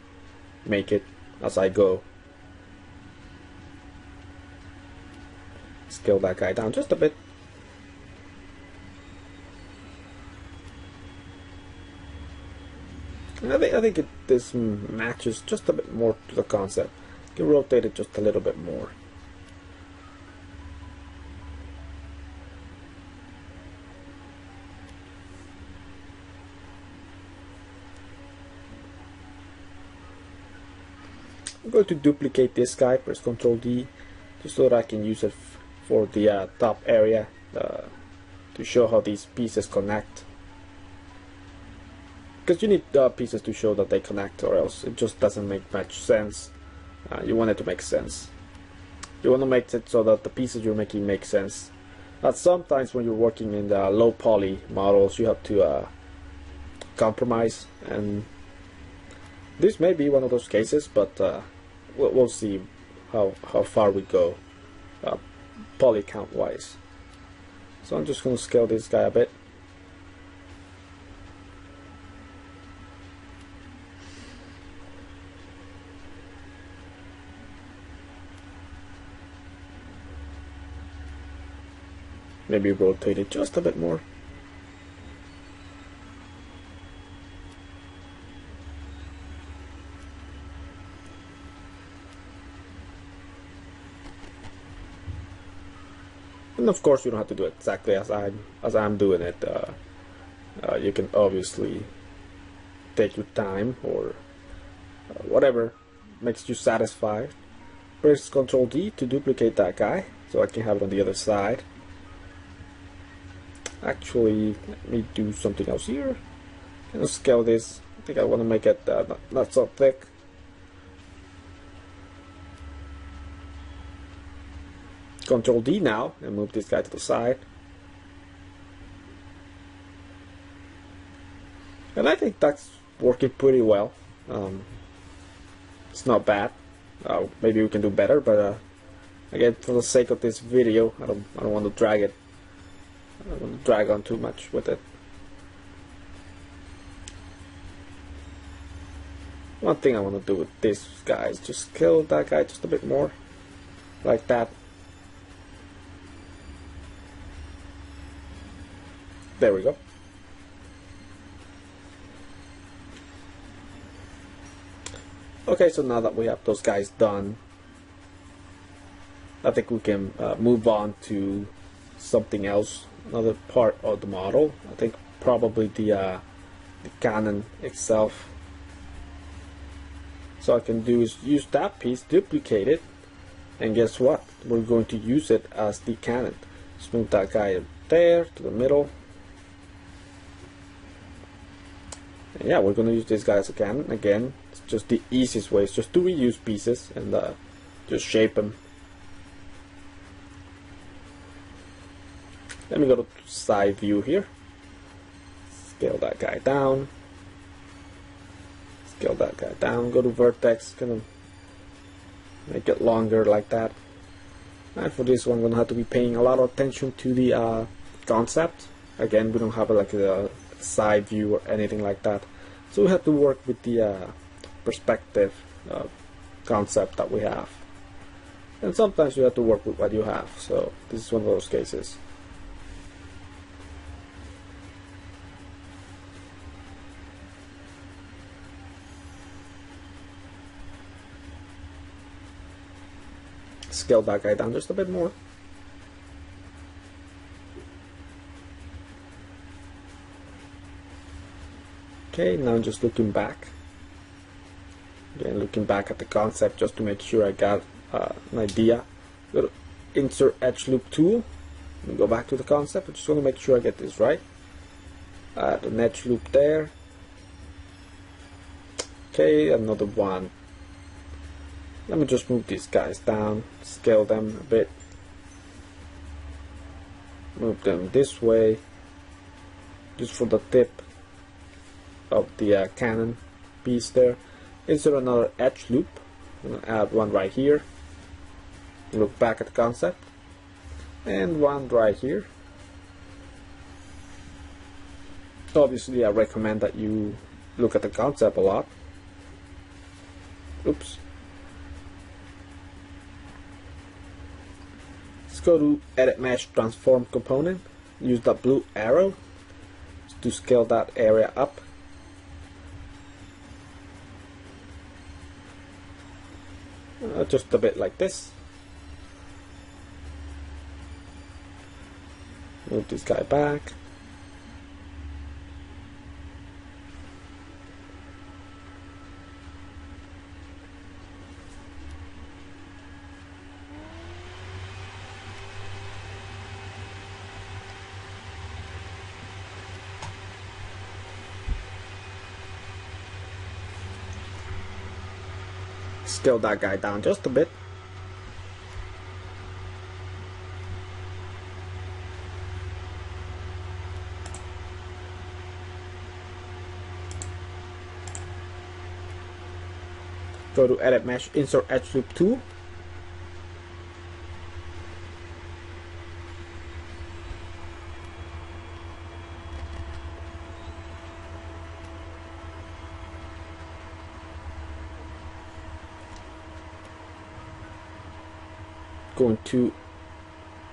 Speaker 1: make it as I go. Scale that guy down just a bit. And I think this matches just a bit more to the concept. You can rotate it just a little bit more. I'm going to duplicate this guy, press Ctrl D, just so that I can use it for the top area to show how these pieces connect. Because you need pieces to show that they connect, or else it just doesn't make much sense. You want it to make sense. You want to make it so that the pieces you're making make sense. Sometimes when you're working in the low poly models, you have to compromise, and this may be one of those cases, but we'll see how far we go poly count wise. So I'm just going to scale this guy a bit. Maybe rotate it just a bit more. And of course, you don't have to do it exactly as I'm doing it. You can obviously take your time, or whatever makes you satisfied. Press Ctrl D to duplicate that guy, so I can have it on the other side. Actually, let me do something else here. I'm gonna scale this. I think I want to make it not so thick. Ctrl D now and move this guy to the side. And I think that's working pretty well. It's not bad. Maybe we can do better, but again, for the sake of this video, I don't want to drag it. I don't want to drag on too much with it. One thing I want to do with this guy is just scale that guy just a bit more, like that. There we go. Okay, so now that we have those guys done, I think we can move on to something else, another part of the model. I think probably the cannon itself. So I can do is use that piece, duplicate it, and guess what? We're going to use it as the cannon. Just move that guy there to the middle. And yeah, we're going to use this guy as a cannon. Again, it's just the easiest way. It's just to reuse pieces and just shape them. Let me go to side view here. Scale that guy down. Scale that guy down. Go to vertex. Gonna make it longer like that. And for this one, I'm gonna have to be paying a lot of attention to the concept. Again, we don't have like a side view or anything like that, so we have to work with the perspective concept that we have. And sometimes you have to work with what you have. So this is one of those cases. Scale that guy down just a bit more. Okay, now I'm just looking back. Again, looking back at the concept just to make sure I got an idea. Go to Insert Edge Loop Tool. And go back to the concept. I just want to make sure I get this right. Add an edge loop there. Okay, another one. Let me just move these guys down, scale them a bit, move them this way, just for the tip of the cannon piece there. Insert another edge loop. I'm going to add one right here. Look back at the concept. And one right here. Obviously, I recommend that you look at the concept a lot. Oops. Go to Edit Mesh Transform Component. Use the blue arrow to scale that area up. Just a bit like this. Move this guy back. Scale that guy down just a bit. Go to Edit Mesh, Insert Edge Loop Tool. Going to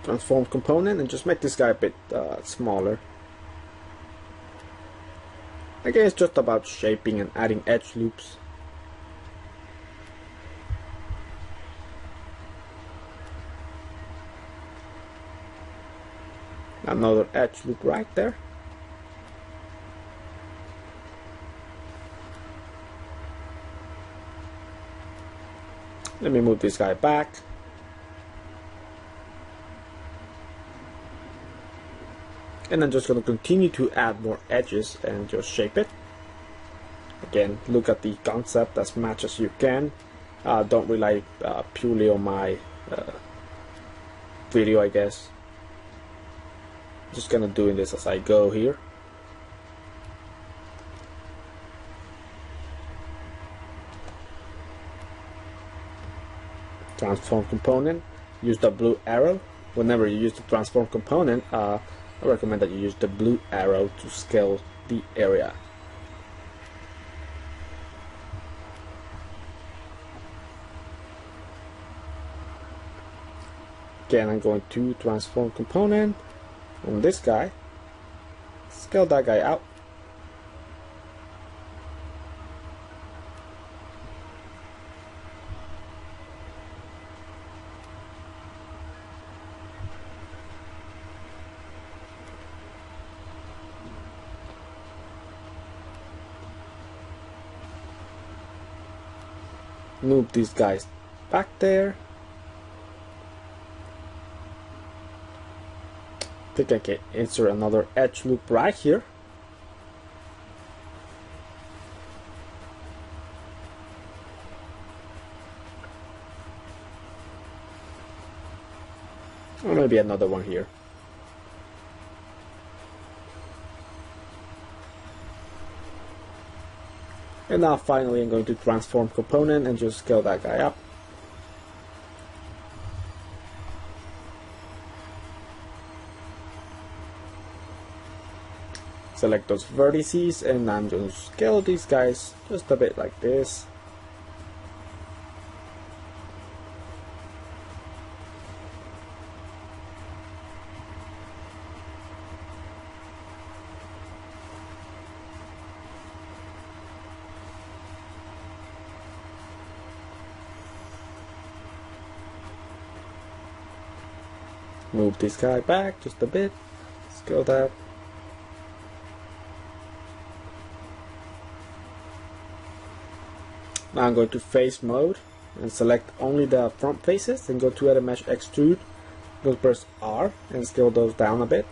Speaker 1: Transform Component and just make this guy a bit smaller. Again, it's just about shaping and adding edge loops. Another edge loop right there. Let me move this guy back. And I'm just going to continue to add more edges and just shape it. Again, look at the concept as much as you can. Don't rely purely on my video, I guess. Just gonna doing this as I go here. Transform component, use the blue arrow. Whenever you use the transform component, I recommend that you use the blue arrow to scale the area. Again, I'm going to transform component on this guy, scale that guy out. Move these guys back there. I think I can insert another edge loop right here. Or maybe another one here. And now finally I'm going to transform component and just scale that guy up. Select those vertices and I'm going to scale these guys just a bit like this. Move this guy back just a bit, scale that. Now I'm going to face mode and select only the front faces and go to Edit Mesh Extrude. Go press R and scale those down a bit.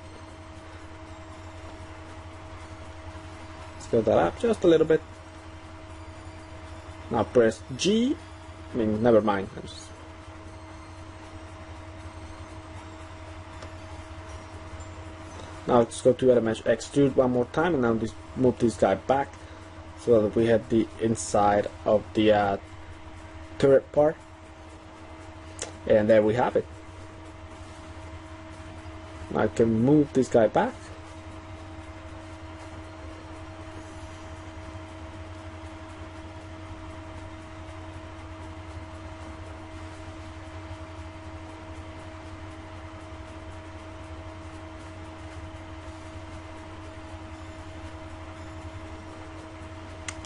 Speaker 1: Scale that up just a little bit. Now press G. Never mind. Now let's go to Edit Mesh Extrude one more time and now move this guy back so that we have the inside of the turret part. And there we have it. Now I can move this guy back.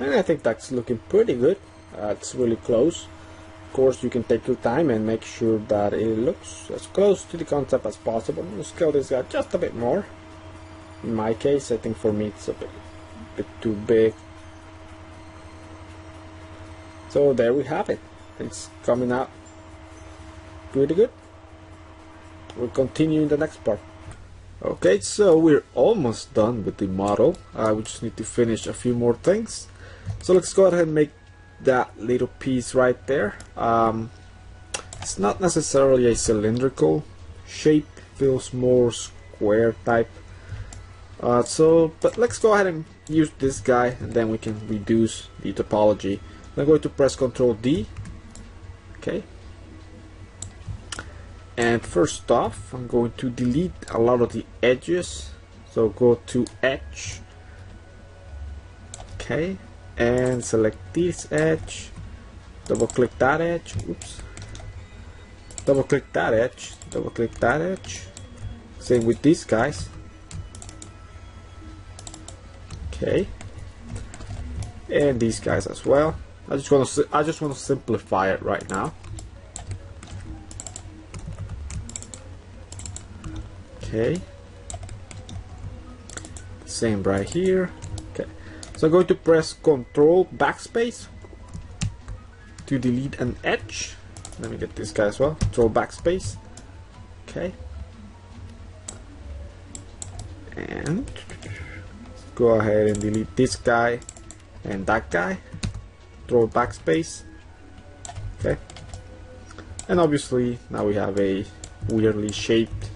Speaker 1: And I think that's looking pretty good. It's really close. Of course, you can take your time and make sure that it looks as close to the concept as possible. We'll scale this guy just a bit more. In my case, I think for me it's a bit too big. So there we have it. It's coming out pretty good. We'll continue in the next part. Okay, so we're almost done with the model. We just need to finish a few more things. So let's go ahead and make that little piece right there. It's not necessarily a cylindrical shape, feels more square type. But let's go ahead and use this guy and then we can reduce the topology. I'm going to press Ctrl D. Okay. And first off, I'm going to delete a lot of the edges. So go to Edge. Okay. And select this edge, double click that edge, oops, double click that edge, double click that edge. Same with these guys. Okay, and these guys as well. I just want to simplify it right now. Okay, same right here. So I'm going to press Ctrl backspace to delete an edge. Let me get this guy as well. Ctrl backspace. Okay. And go ahead and delete this guy and that guy. Ctrl backspace. Okay. And obviously now we have a weirdly shaped.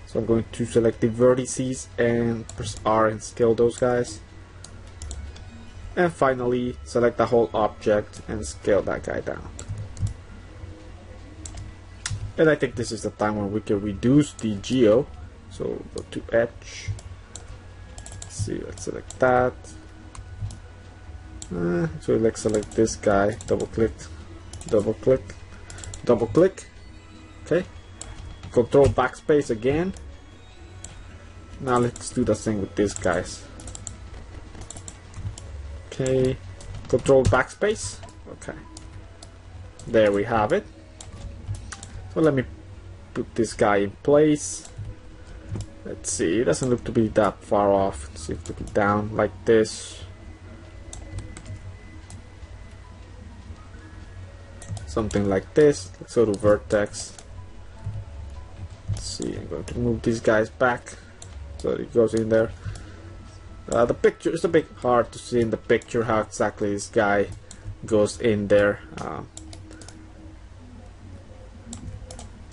Speaker 1: So I'm going to select the vertices and press R and scale those guys. And finally select the whole object and scale that guy down. And I think this is the time when we can reduce the geo. So go to Edge. Let's see, let's select that. So let's select this guy, double click, double click, double click. Okay, control backspace again. Now let's do the same with these guys. Okay, control backspace. Okay, there we have it. So let me put this guy in place. Let's see, it doesn't look to be that far off. Let's see if we put it down like this. Something like this. Let's go to vertex. Let's see, I'm going to move these guys back so it goes in there. The picture is a bit hard to see in the picture how exactly this guy goes in there.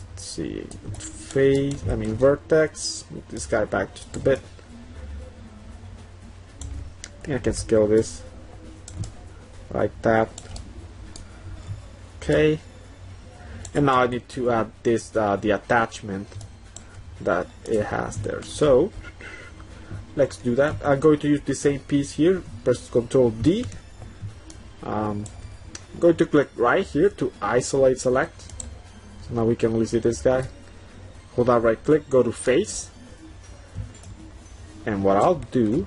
Speaker 1: Let's see, vertex. Move this guy back just a bit. I think I can scale this like that. Okay, and now I need to add this the attachment that it has there. So let's do that. I'm going to use the same piece here. Press Ctrl D. I'm going to click right here to isolate select. So now we can only see this guy. Hold down right click, go to face, and what I'll do,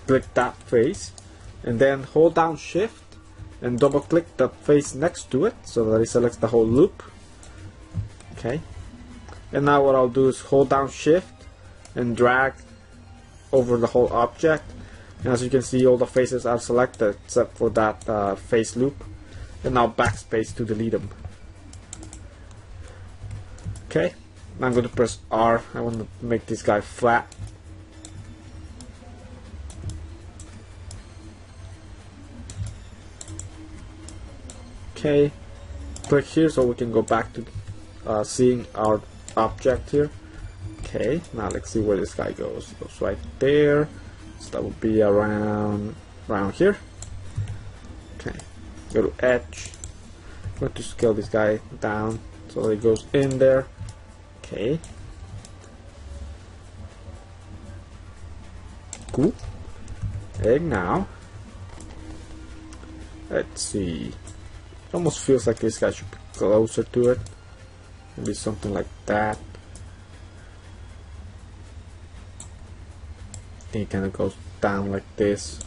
Speaker 1: click that face. And then hold down shift and double click the face next to it so that it selects the whole loop. Okay. And now what I'll do is hold down shift and drag over the whole object. And as you can see, all the faces are selected except for that face loop. And now backspace to delete them. Okay. Now I'm going to press R. I want to make this guy flat. Okay, click here so we can go back to seeing our object here. Okay, now let's see where this guy goes. It goes right there, so that would be around here. Okay, go to Edge. I'm going to scale this guy down so that it goes in there. Okay, cool. And now let's see. It almost feels like this guy should be closer to it. Maybe something like that. I think it kind of goes down like this.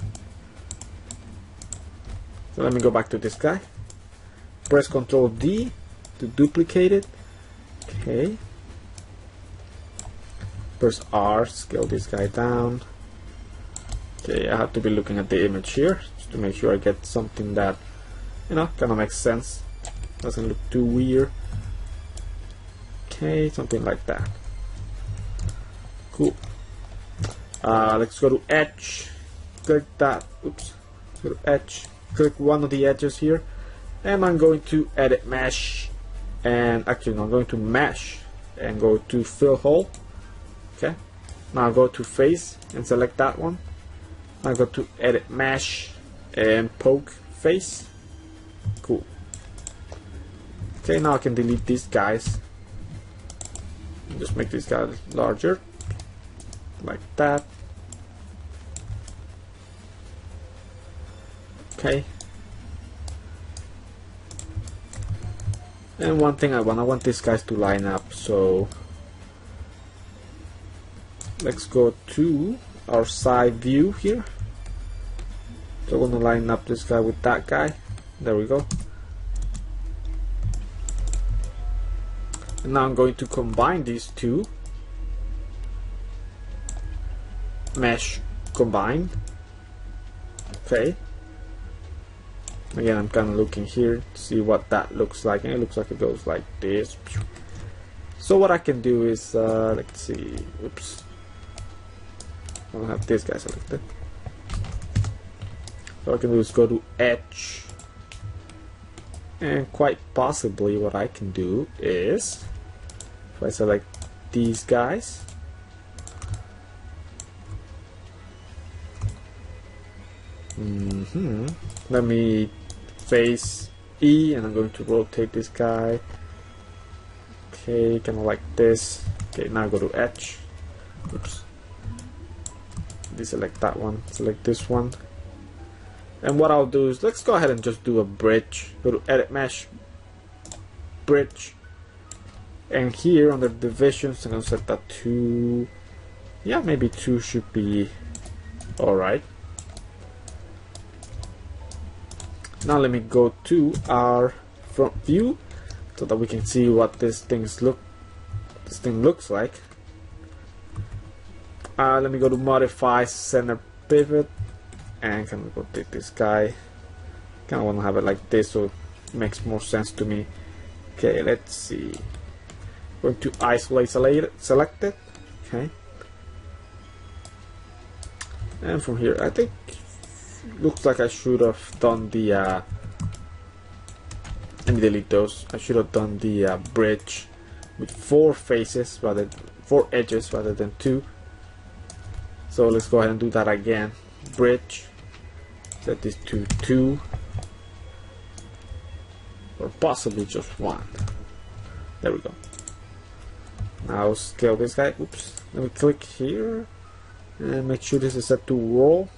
Speaker 1: So let me go back to this guy. Press Ctrl D to duplicate it. Okay. Press R, scale this guy down. Okay, I have to be looking at the image here just to make sure I get something that, you know, kind of makes sense. Doesn't look too weird. Okay, something like that. Cool. Let's go to Edge. Click that. Oops. Go to Edge. Click one of the edges here, and I'm going to edit mesh. And actually, no, I'm going to mesh and go to fill hole. Okay. Now go to face and select that one. Now go to edit mesh and poke face. Cool. Okay, now I can delete these guys. Just make this guy larger, like that. Okay. And one thing I want these guys to line up. So let's go to our side view here. So I want to line up this guy with that guy. There we go. And now I'm going to combine these two. Mesh combine. Okay. Again, I'm kind of looking here to see what that looks like, and it looks like it goes like this. So what I can do is, let's see. Oops. I don't have this guy selected. So what I can do is go to Edge. And quite possibly what I can do is, if I select these guys, let me face E, and I'm going to rotate this guy. Okay, kind of like this. Okay, now go to Edge. Oops. Deselect that one. Select this one. And what I'll do is, let's go ahead and just do a bridge. Go to Edit Mesh, Bridge. And here under Divisions, I'm going to set that to, yeah, maybe 2 should be alright. Now let me go to our front view so that we can see what this thing looks like. Let me go to Modify Center Pivot, and can we go take this guy? Kind of want to have it like this so it makes more sense to me. Okay, let's see. Going to Isolate Selected. Okay. And from here, I think looks like I should have done the let me delete those. I should have done the bridge with 4 faces rather than 4 edges rather than 2. So let's go ahead and do that again. Bridge, set this to 2, or possibly just 1. There we go. Now scale this guy. Oops. Let me click here and make sure this is set to roll.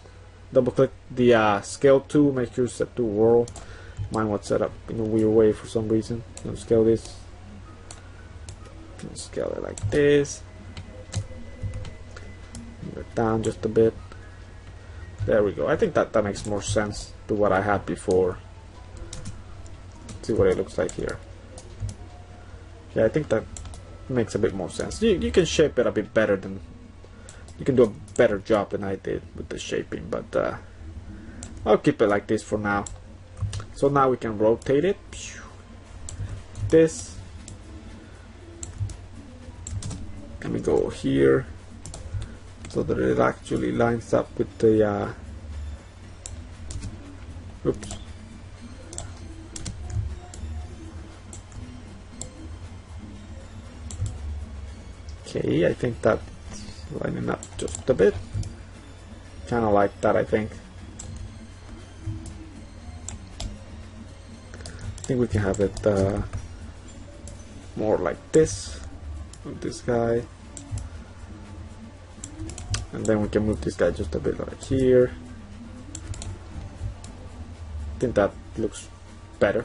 Speaker 1: Double click the scale tool, make sure it's set to whirl. Mine was set up in a weird way for some reason. I'll scale this. Scale it like this. Move it down just a bit. There we go. I think that makes more sense to what I had before. Let's see what it looks like here. Yeah, I think that makes a bit more sense. You can shape it a bit better than, you can do a better job than I did with the shaping, but I'll keep it like this for now. So now we can rotate it. This. Let me go here so that it actually lines up with the oops. Okay, I think that's lining up just a bit. Kind of like that, I think. I think we can have it more like this with this guy, and then we can move this guy just a bit like here. I think that looks better.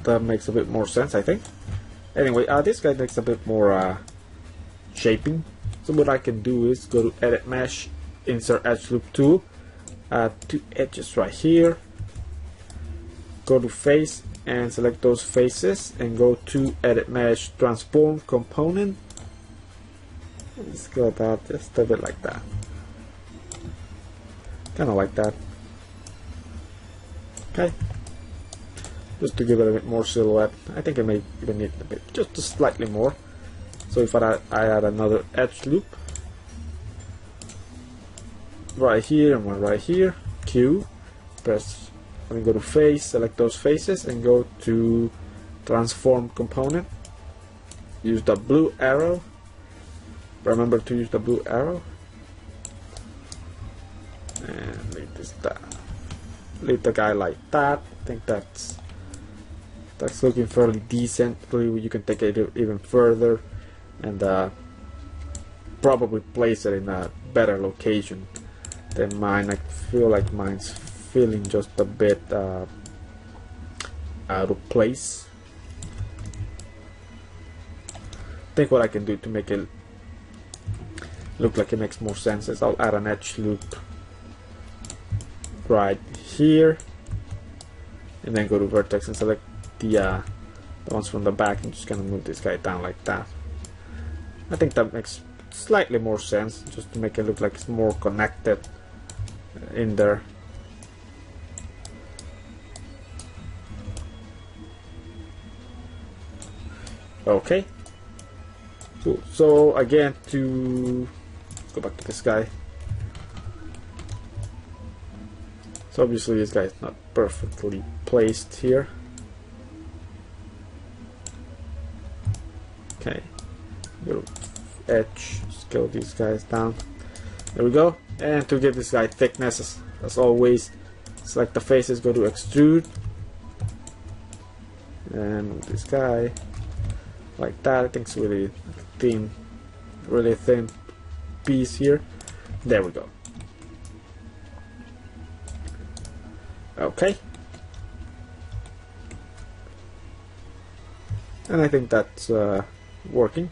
Speaker 1: That makes a bit more sense, I think. Anyway, this guy makes a bit more shaping. So what I can do is go to Edit Mesh, Insert Edge Loop Tool, add 2 edges right here, go to Face and select those faces and go to Edit Mesh, Transform Component. Let's go that just a bit like that. Kind of like that. Okay. Just to give it a bit more silhouette. I think I may even need a bit, just slightly more. So if I add another edge loop right here and one right here, Q, press, let me go to face, select those faces and go to transform component. Use the blue arrow. Remember to use the blue arrow. And leave this down. Leave the guy like that. I think that's looking fairly decent. You can take it even further and probably place it in a better location than mine. I feel like mine's feeling just a bit out of place. I think what I can do to make it look like it makes more sense is I'll add an edge loop right here and then go to vertex and select the ones from the back and just kind of move this guy down like that. I think that makes slightly more sense, just to make it look like it's more connected in there. Okay, cool. So again, to go back to this guy, So obviously this guy is not perfectly placed here. Okay, go edge, scale these guys down. There we go. And to give this guy thickness, as always, select the faces, go to extrude, and this guy like that. I think it's really thin, really thin piece here. There we go. Okay, and I think that's working.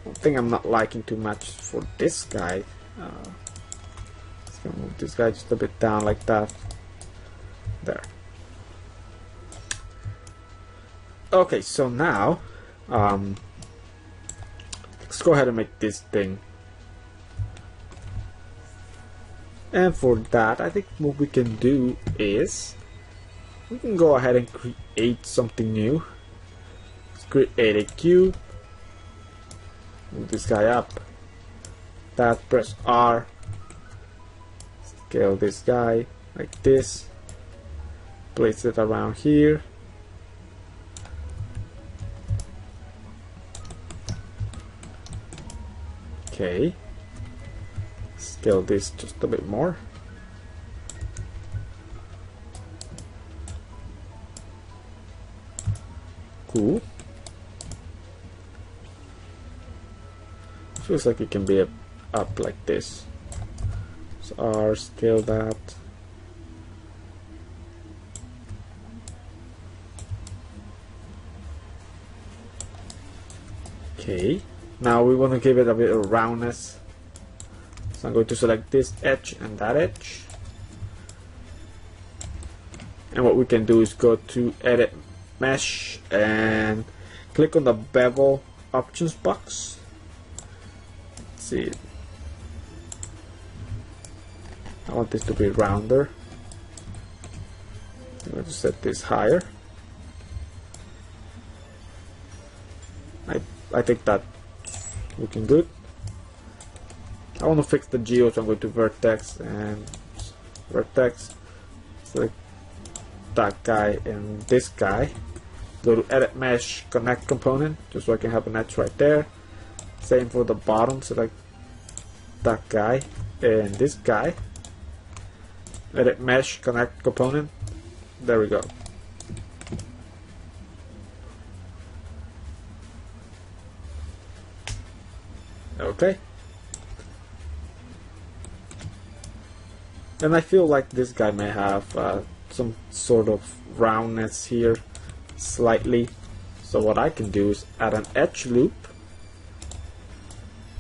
Speaker 1: One thing I'm not liking too much for this guy. Let's gonna move this guy just a bit down like that. There. Okay, so now let's go ahead and make this thing. And for that, I think what we can do is we can go ahead and create something new. Let's create a cube. Move this guy up. That, press R. Scale this guy like this. Place it around here. Okay. Scale this just a bit more. Cool. Feels like it can be up like this. So R, scale that. Okay. Now we want to give it a bit of roundness. So I'm going to select this edge and that edge. And what we can do is go to Edit Mesh and click on the bevel options box. Let's see. I want this to be rounder. I'm going to set this higher. I think that's looking good. I want to fix the geo, so I'm going to vertex and vertex. Select that guy and this guy. Go to Edit Mesh, Connect Component, just so I can have an edge right there. Same for the bottom. Select that guy and this guy. Edit Mesh, Connect Component. There we go. Okay. And I feel like this guy may have some sort of roundness here, slightly. So what I can do is add an edge loop,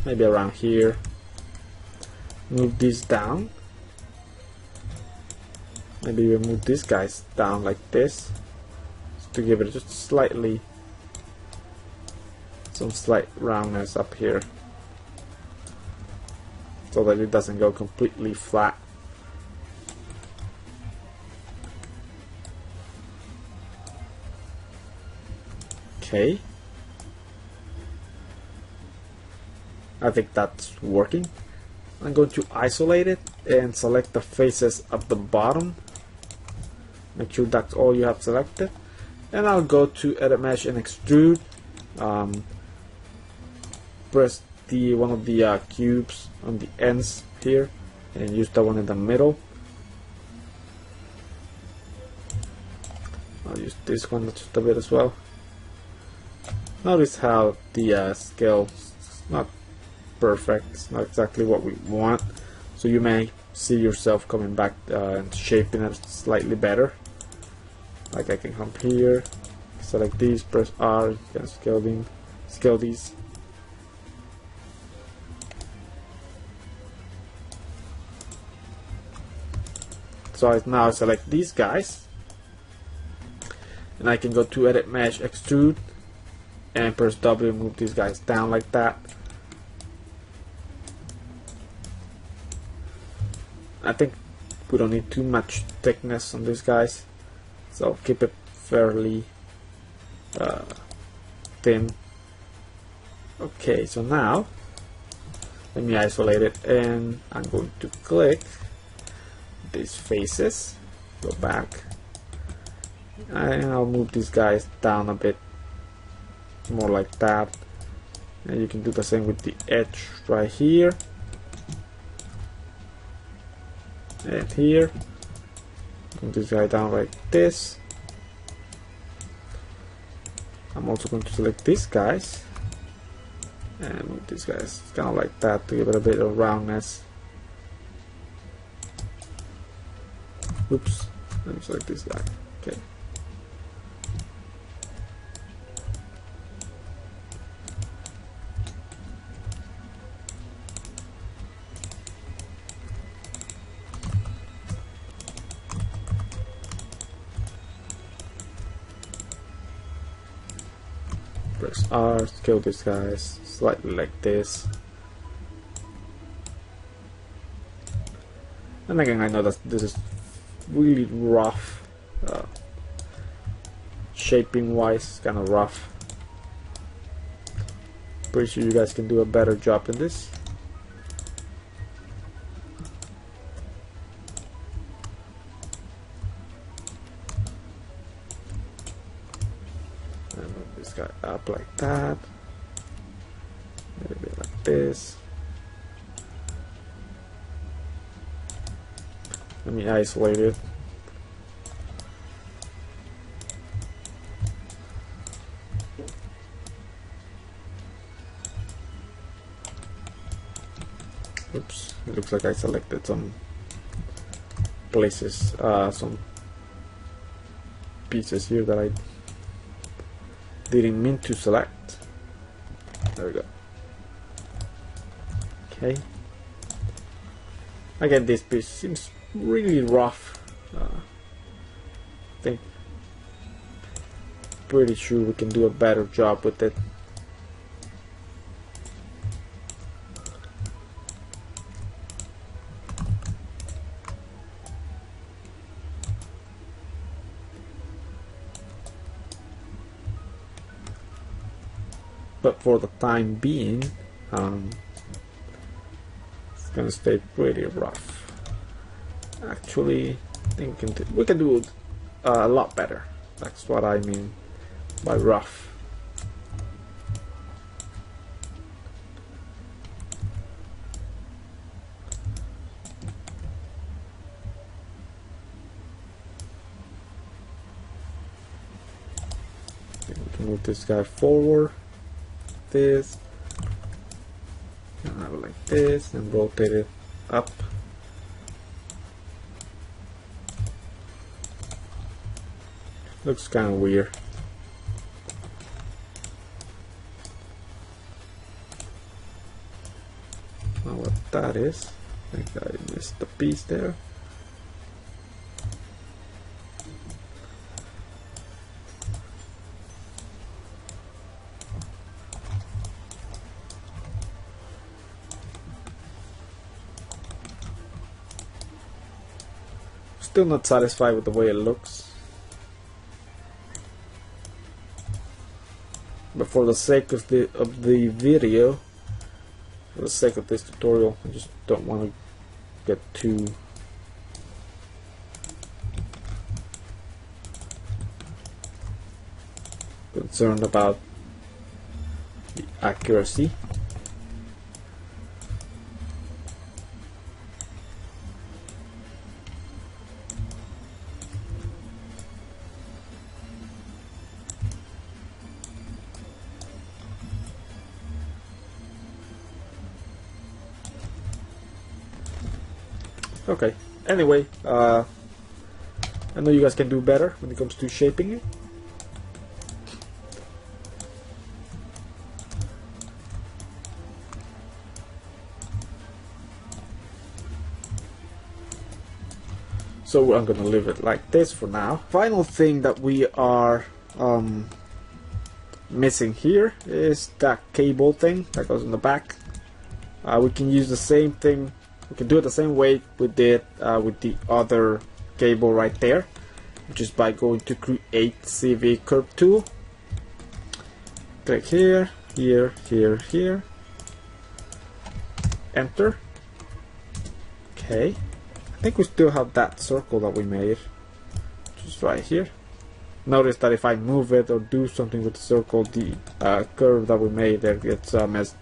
Speaker 1: maybe around here. Move these down. Maybe we move these guys down like this, just to give it just slightly, some slight roundness up here, so that it doesn't go completely flat. Okay, I think that's working. I'm going to isolate it and select the faces at the bottom. Make sure that's all you have selected. And I'll go to Edit Mesh and Extrude. Press one of the cubes on the ends here and use the one in the middle. I'll use this one just a bit as well. Notice how the scale is not perfect. It's not exactly what we want. So you may see yourself coming back and shaping it slightly better. Like I can come here, select these, press R, you can scale these. So I now select these guys, and I can go to Edit Mesh, Extrude, and press W, move these guys down like that. I think we don't need too much thickness on these guys, so keep it fairly thin. Okay, so now let me isolate it, and I'm going to click these faces, go back, and I'll move these guys down a bit more like that. And you can do the same with the edge right here and here. Move this guy down like this. I'm also going to select these guys and move these guys kind of like that to give it a bit of roundness. Oops, let me select this guy. Okay. Press R, scale these guys slightly like this. And again, I know that this is really rough, shaping wise, kind of rough. Pretty sure you guys can do a better job in this. And move this guy up like that, maybe like this. Let me isolate it. Oops, it looks like I selected some places, some pieces here that I didn't mean to select. There we go. Okay. Again, this piece seems really rough. I think pretty sure we can do a better job with it. But for the time being, it's gonna stay pretty rough. Actually, I think we can do a lot better. That's what I mean by rough. We can move this guy forward, this, and have it like this, and rotate it up. Looks kind of weird. Now what that is, I think I missed the piece there. Still not satisfied with the way it looks. But for the sake of the video, for the sake of this tutorial, I just don't want to get too concerned about the accuracy. Okay, anyway, I know you guys can do better when it comes to shaping it. So I'm gonna leave it like this for now. Final thing that we are missing here is that cable thing that goes in the back. We can use the same thing. We can do it the same way we did with the other cable right there, which is by going to create CV curve tool. Click here, here, here, here. Enter. Okay. think we still have that circle that we made, just right here. Notice that if I move it or do something with the circle, the curve that we made there gets messed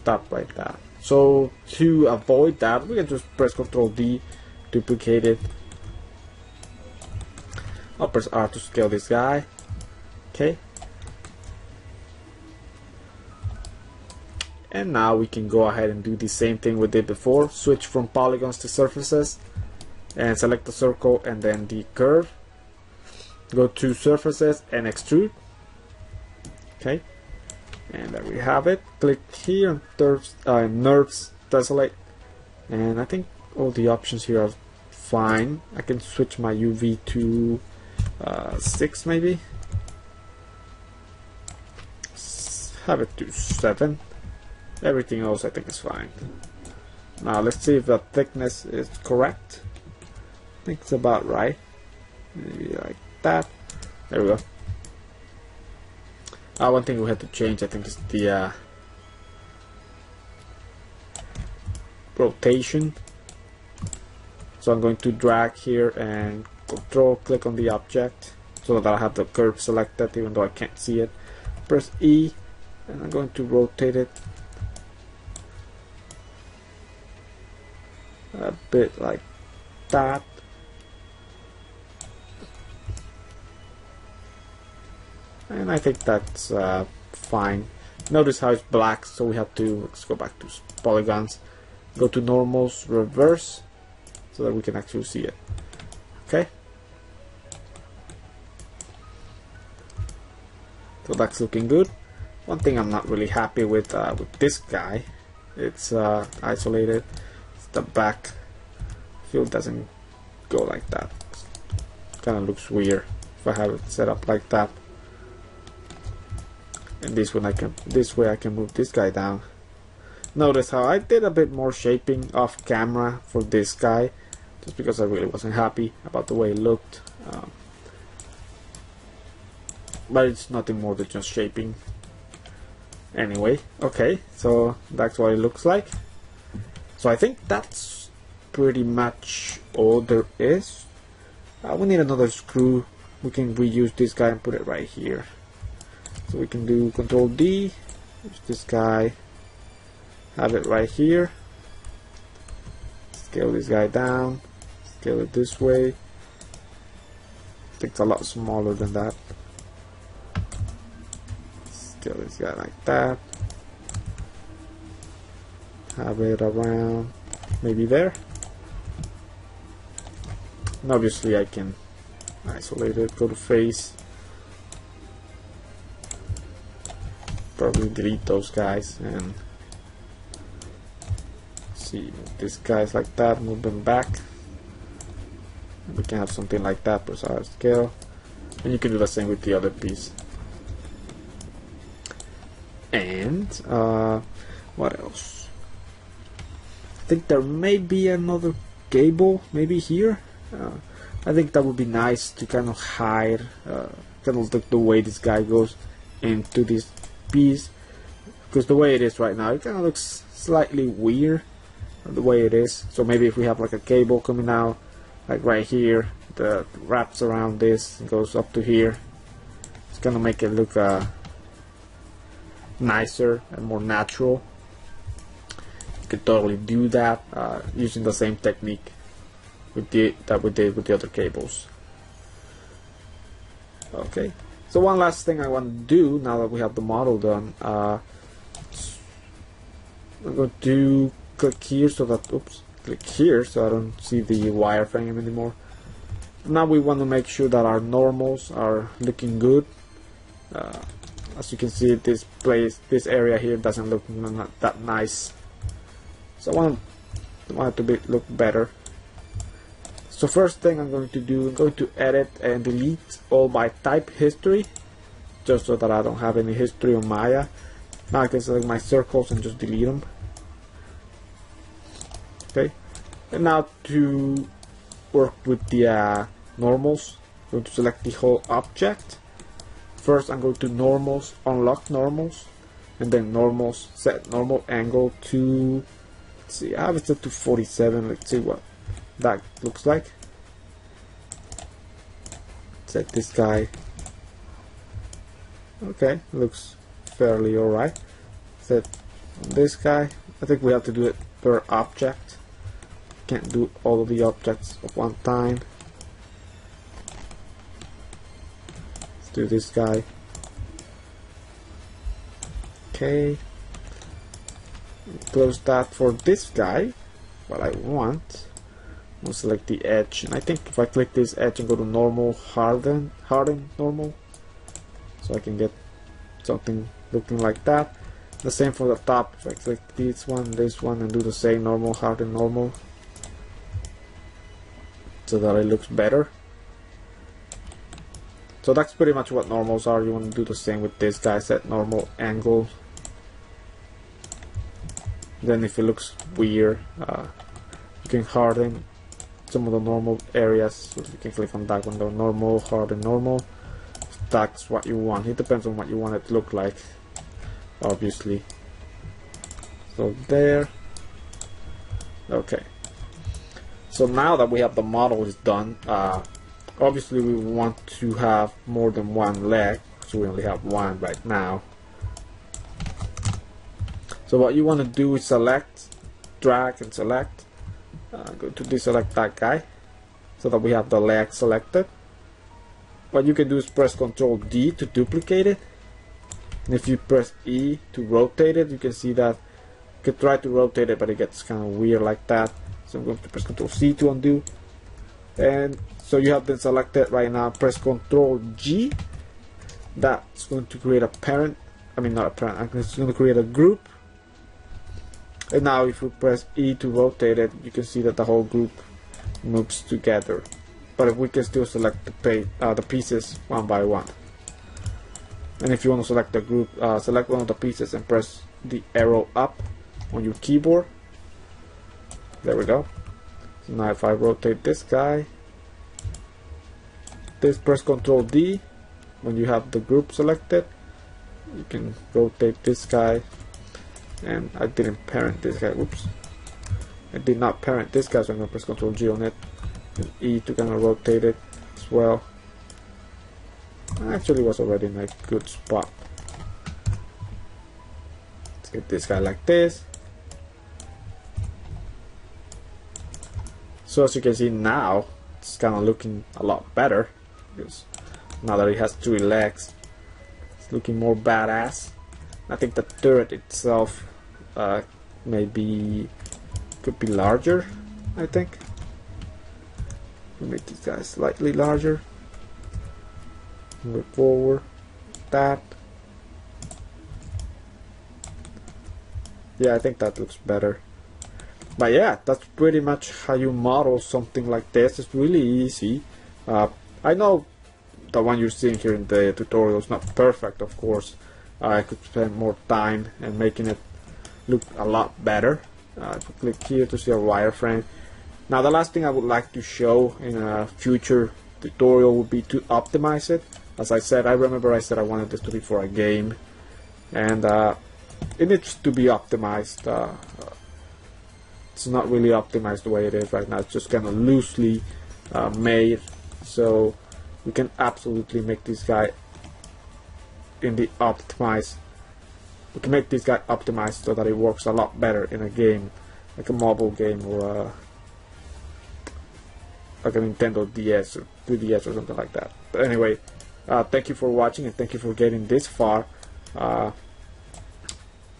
Speaker 1: up like that. So to avoid that, we can just press Ctrl D, duplicate it. I'll press R to scale this guy. Okay. And now we can go ahead and do the same thing we did before. Switch from polygons to surfaces and select the circle and then the curve. Go to surfaces and extrude. Okay. And there we have it. Click here on nerves desolate. And I think all the options here are fine. I can switch my UV to 6 maybe. Have it to 7. Everything else I think is fine. Now let's see if the thickness is correct. I think it's about right. Maybe like that. There we go. One thing we had to change, I think, is the rotation. So I'm going to drag here and Control click on the object so that I have the curve selected even though I can't see it. Press E and I'm going to rotate it a bit like that. And I think that's fine. Notice how it's black, so we have to, let's go back to polygons, go to normals, reverse, so that we can actually see it. Okay. So that's looking good. One thing I'm not really happy with this guy, it's isolated. It's the back field doesn't go like that. Kind of looks weird if I have it set up like that. And this way I can move this guy down. Notice how I did a bit more shaping off camera for this guy, just because I really wasn't happy about the way it looked. But it's nothing more than just shaping. Anyway, okay, so that's what it looks like. So I think that's pretty much all there is. We need another screw. We can reuse this guy and put it right here. So we can do Control D, use this guy, have it right here, scale this guy down, scale it this way. I think it's a lot smaller than that. Scale this guy like that, have it around maybe there. And obviously I can isolate it, go to face, probably delete those guys and see, these guys like that, move them back. We can have something like that, press R scale, and you can do the same with the other piece. And what else? I think there may be another cable, maybe here. I think that would be nice to kind of hide, kind of like the way this guy goes into this piece, because the way it is right now, it kind of looks slightly weird the way it is. So maybe if we have like a cable coming out, like right here, that wraps around this and goes up to here, it's gonna make it look nicer and more natural. You could totally do that using the same technique that we did with the other cables. Okay, so one last thing I want to do now that we have the model done, I'm going to click here so that, click here so I don't see the wireframe anymore. Now we want to make sure that our normals are looking good. As you can see, this area here doesn't look that nice, so I want it to look better. So first thing I'm going to do, I'm going to edit and delete all my type history, just so that I don't have any history on Maya. Now I can select my circles and just delete them. Okay, and now to work with the normals, I'm going to select the whole object. First I'm going to normals, unlock normals, and then normals, set normal angle to let's see, I have it set to 47. Let's see what that looks like. Set this guy. Okay, looks fairly alright. Set this guy. I think we have to do it per object. Can't do all of the objects at one time. Let's do this guy. Okay. Close that. For this guy, what I want, I'll select the edge, and I think if I click this edge and go to normal, harden normal, so I can get something looking like that. The same for the top. If I click this one, and do the same, normal, harden normal, so that it looks better. So that's pretty much what normals are. You want to do the same with this guy. Set normal angle. Then if it looks weird, you can harden some of the normal areas. So you can click on that one, the normal, harden normal. That's what you want. It depends on what you want it to look like, obviously. So there. Okay. So now that we have the model is done, obviously we want to have more than one leg, so we only have one right now. So what you want to do is select, drag and select, go to deselect that guy, so that we have the leg selected. What you can do is press Ctrl D to duplicate it, and if you press E to rotate it, you can see that you can try to rotate it, but it gets kind of weird like that. So I'm going to press Ctrl C to undo, and so you have been selected right now. Press Ctrl G. That's going to create a parent. I mean, not a parent. It's going to create a group. And now if we press E to rotate it, you can see that the whole group moves together. But we can still select the pieces one by one. And if you want to select the group, select one of the pieces and press the arrow up on your keyboard. There we go. So now if I rotate this guy, press Ctrl D when you have the group selected. You can rotate this guy. And I didn't parent this guy. Whoops. I did not parent this guy, so I'm going to press Ctrl G on it. And E to kind of rotate it as well. Actually was already in a good spot. Let's get this guy like this. So as you can see now, it's kind of looking a lot better. Because now that it has 3 legs, it's looking more badass. I think the turret itself maybe could be larger. I think we'll make this guy slightly larger. Move forward. That. Yeah, I think that looks better. But yeah, that's pretty much how you model something like this. It's really easy. I know the one you're seeing here in the tutorial is not perfect, of course. I could spend more time and making it look a lot better. If I click here to see a wireframe. Now the last thing I would like to show in a future tutorial would be to optimize it. As I said, I remember I said I wanted this to be for a game, and it needs to be optimized. It's not really optimized the way it is right now. It's just kind of loosely made, so we can absolutely make this guy in the optimized. We can make this guy optimized so that it works a lot better in a game, like a mobile game or like a Nintendo DS or 3DS or something like that. But anyway, thank you for watching, and thank you for getting this far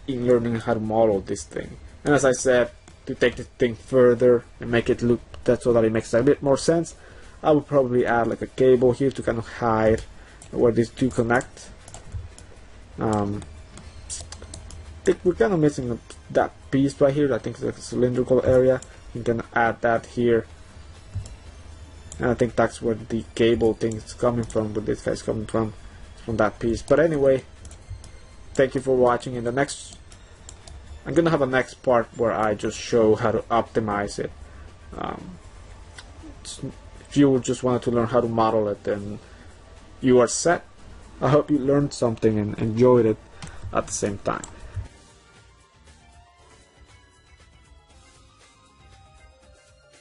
Speaker 1: in learning how to model this thing. And as I said, to take this thing further and make it look so that it makes a bit more sense, I would probably add like a cable here to kind of hide where these two connect. I think we're kind of missing that piece right here. I think it's like a cylindrical area. You can add that here, and I think that's where the cable thing is coming from, where this guy's coming from that piece. But anyway, thank you for watching. In the next, I'm gonna have a next part where I just show how to optimize it. If you just wanted to learn how to model it, then you are set. I hope you learned something and enjoyed it at the same time.